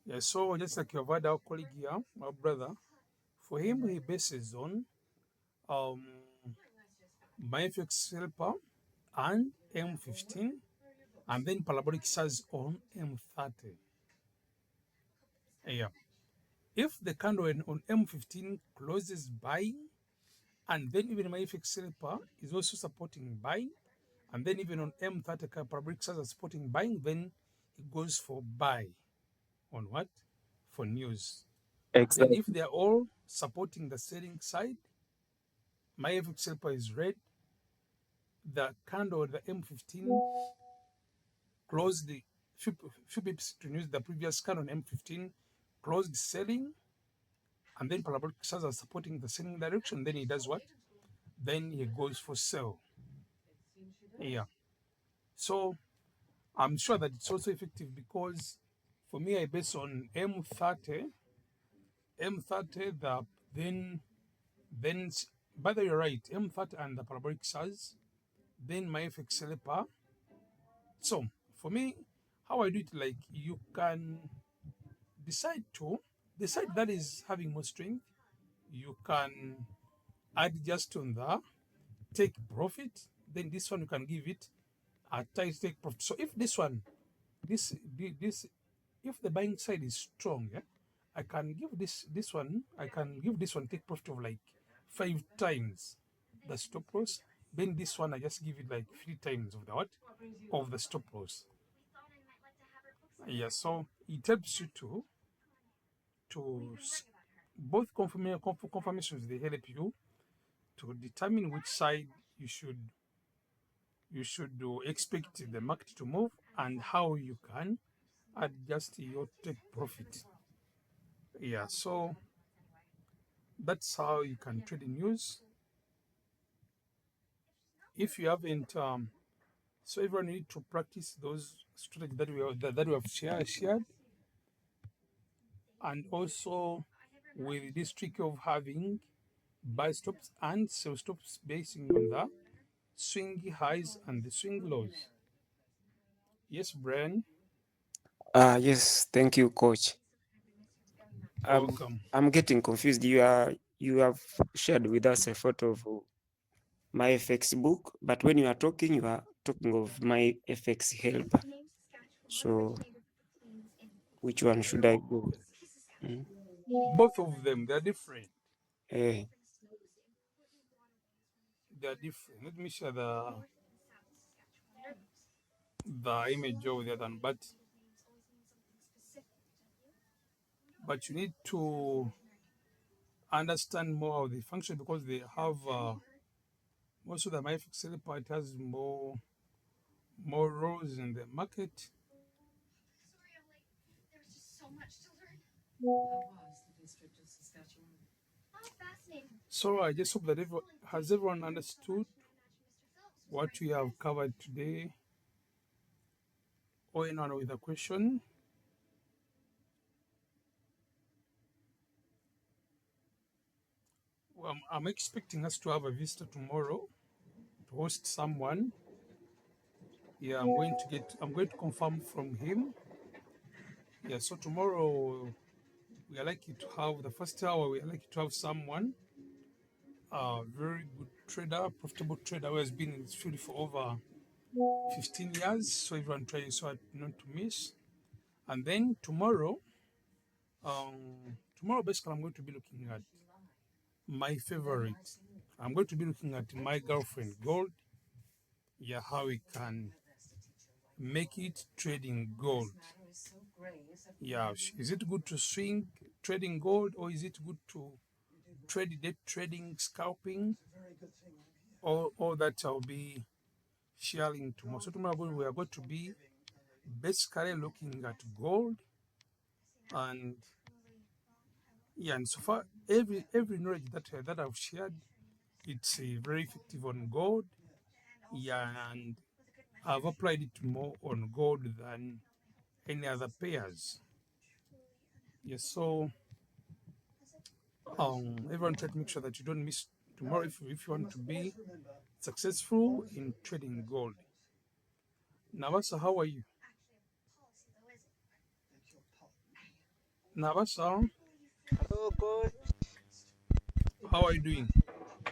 Yeah, so just like your other colleague here, my brother, for him, he bases on um, MyFX helper and M15, and then parabolic size on M30. Yeah. If the candle on M15 closes buying, and then even MyFX helper is also supporting buying, and then even on M30 parabolic size are supporting buying, then it goes for buy on what? For news. Then if Exactly. they're all supporting the selling side, MyFX helper is red, the candle, the M15 closed the few pips to use the previous candle on M15, closed selling, and then parabolic stars are supporting the selling direction. Then he does what? Then he goes for sell. Yeah. So I'm sure that it's also effective because for me, I base on M30, M30, then, by the way, you're right, M30 and the parabolic stars, then my FX helper. So for me, how I do it, like you can decide to the side that is having more strength, you can add just on the take profit. Then this one you can give it a tight take profit. So if this one, this, if the buying side is strong, yeah, I can give this one. I can give this one take profit of like 5 times the stop loss. Then this one I just give it like 3 times of the what of the stop loss. Yeah, so it helps you to both confirmations. They help you to determine which side you should expect the market to move and how you can adjust your take profit. Yeah, so that's how you can trade in news. If you haven't, so everyone need to practice those strategies that we have shared, and also with this trick of having buy stops and sell stops basing on the swing highs and the swing lows. Yes, Brian, Yes, thank you, coach. welcome. I'm getting confused. You have shared with us a photo of my FX book, but when you are talking of my FX helper. So which one should I go? Mm? Both of them, they're different. Eh, They're different. Let me share the image of the other one, but you need to understand more of the function because they have most of the MyFixel part has more rows in the market. So I just hope that has everyone understood what we have covered today, or anyone with a question. Well, I'm expecting us to have a visitor tomorrow to host someone. Yeah, I'm going to confirm from him. Yeah, so tomorrow we are likely to have the first hour. We are likely to have someone, a very good trader, profitable trader who has been in this field for over 15 years. So everyone tries so hard not to miss. And then tomorrow basically I'm going to be looking at my favorite. I'm going to be looking at my girlfriend gold. Yeah, how we can make it trading gold. Yeah, is it good to swing trading gold, or is it good to trade day trading, scalping? All that I'll be sharing tomorrow. So tomorrow we are going to be basically looking at gold, and yeah, and so far every knowledge that I've shared, it's very effective on gold. Yeah, and I've applied it more on gold than any other pairs. Yes, so everyone try to make sure that you don't miss tomorrow if you want to be successful in trading gold. Navasa, how are you? Navasa, Hello, coach. how are you doing?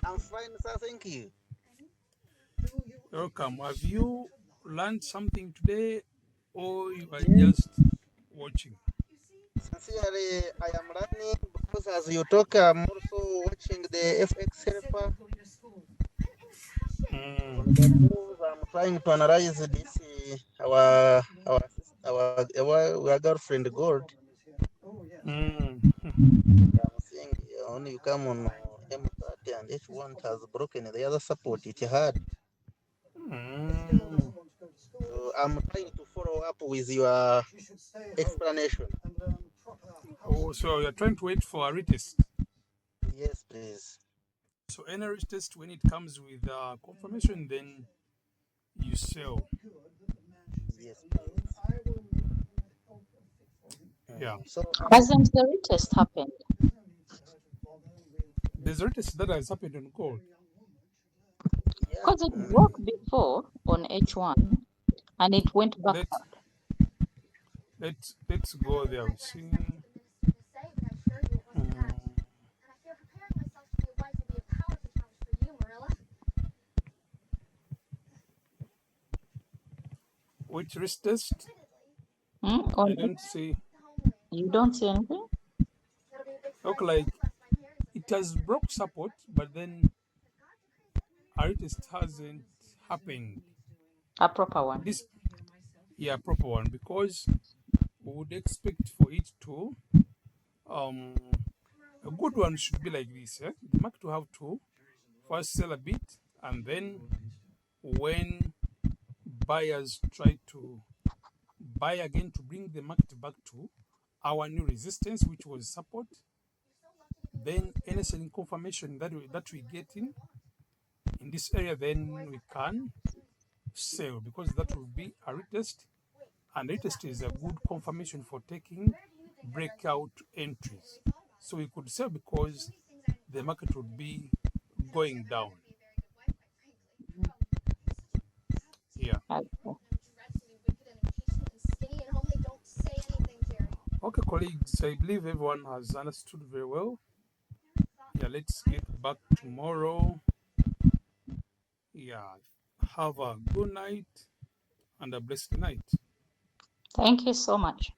I'm fine, sir. Thank you. Welcome. Have you learned something today, or you are just watching? Sincerely, I am learning because as you talk, I'm also watching the FX helper on the Mm, moves. I'm trying to analyze this our girlfriend gold. mm, I'm seeing only you come on M30 and H1 has broken the other support it had. mm. So I'm trying to follow up with your explanation. Oh, so you're trying to wait for a retest. Yes, please. So any retest, when it comes with confirmation, then you sell. Yes, please. Yeah. So Hasn't the retest happened? There's a retest that has happened on gold. yeah. Because it broke before on H1 and it went back Let up. let's go there. We see. Mm, which retest? On I it, don't see. you don't see anything? Look like it has broke support, but then a retest hasn't happened. A proper one. This, yeah, proper one, because we would expect for it to um a good one should be like this. The market will have to first sell a bit, and then when buyers try to buy again to bring the market back to our new resistance, which was support, then any selling confirmation that we get in this area, then we can sell, because that will be a retest, and retest is a good confirmation for taking breakout entries. So we could sell because the market would be going down. Yeah. Okay. Okay, colleagues, I believe everyone has understood very well. Yeah, let's get back tomorrow. Yeah, have a good night and a blessed night. Thank you so much.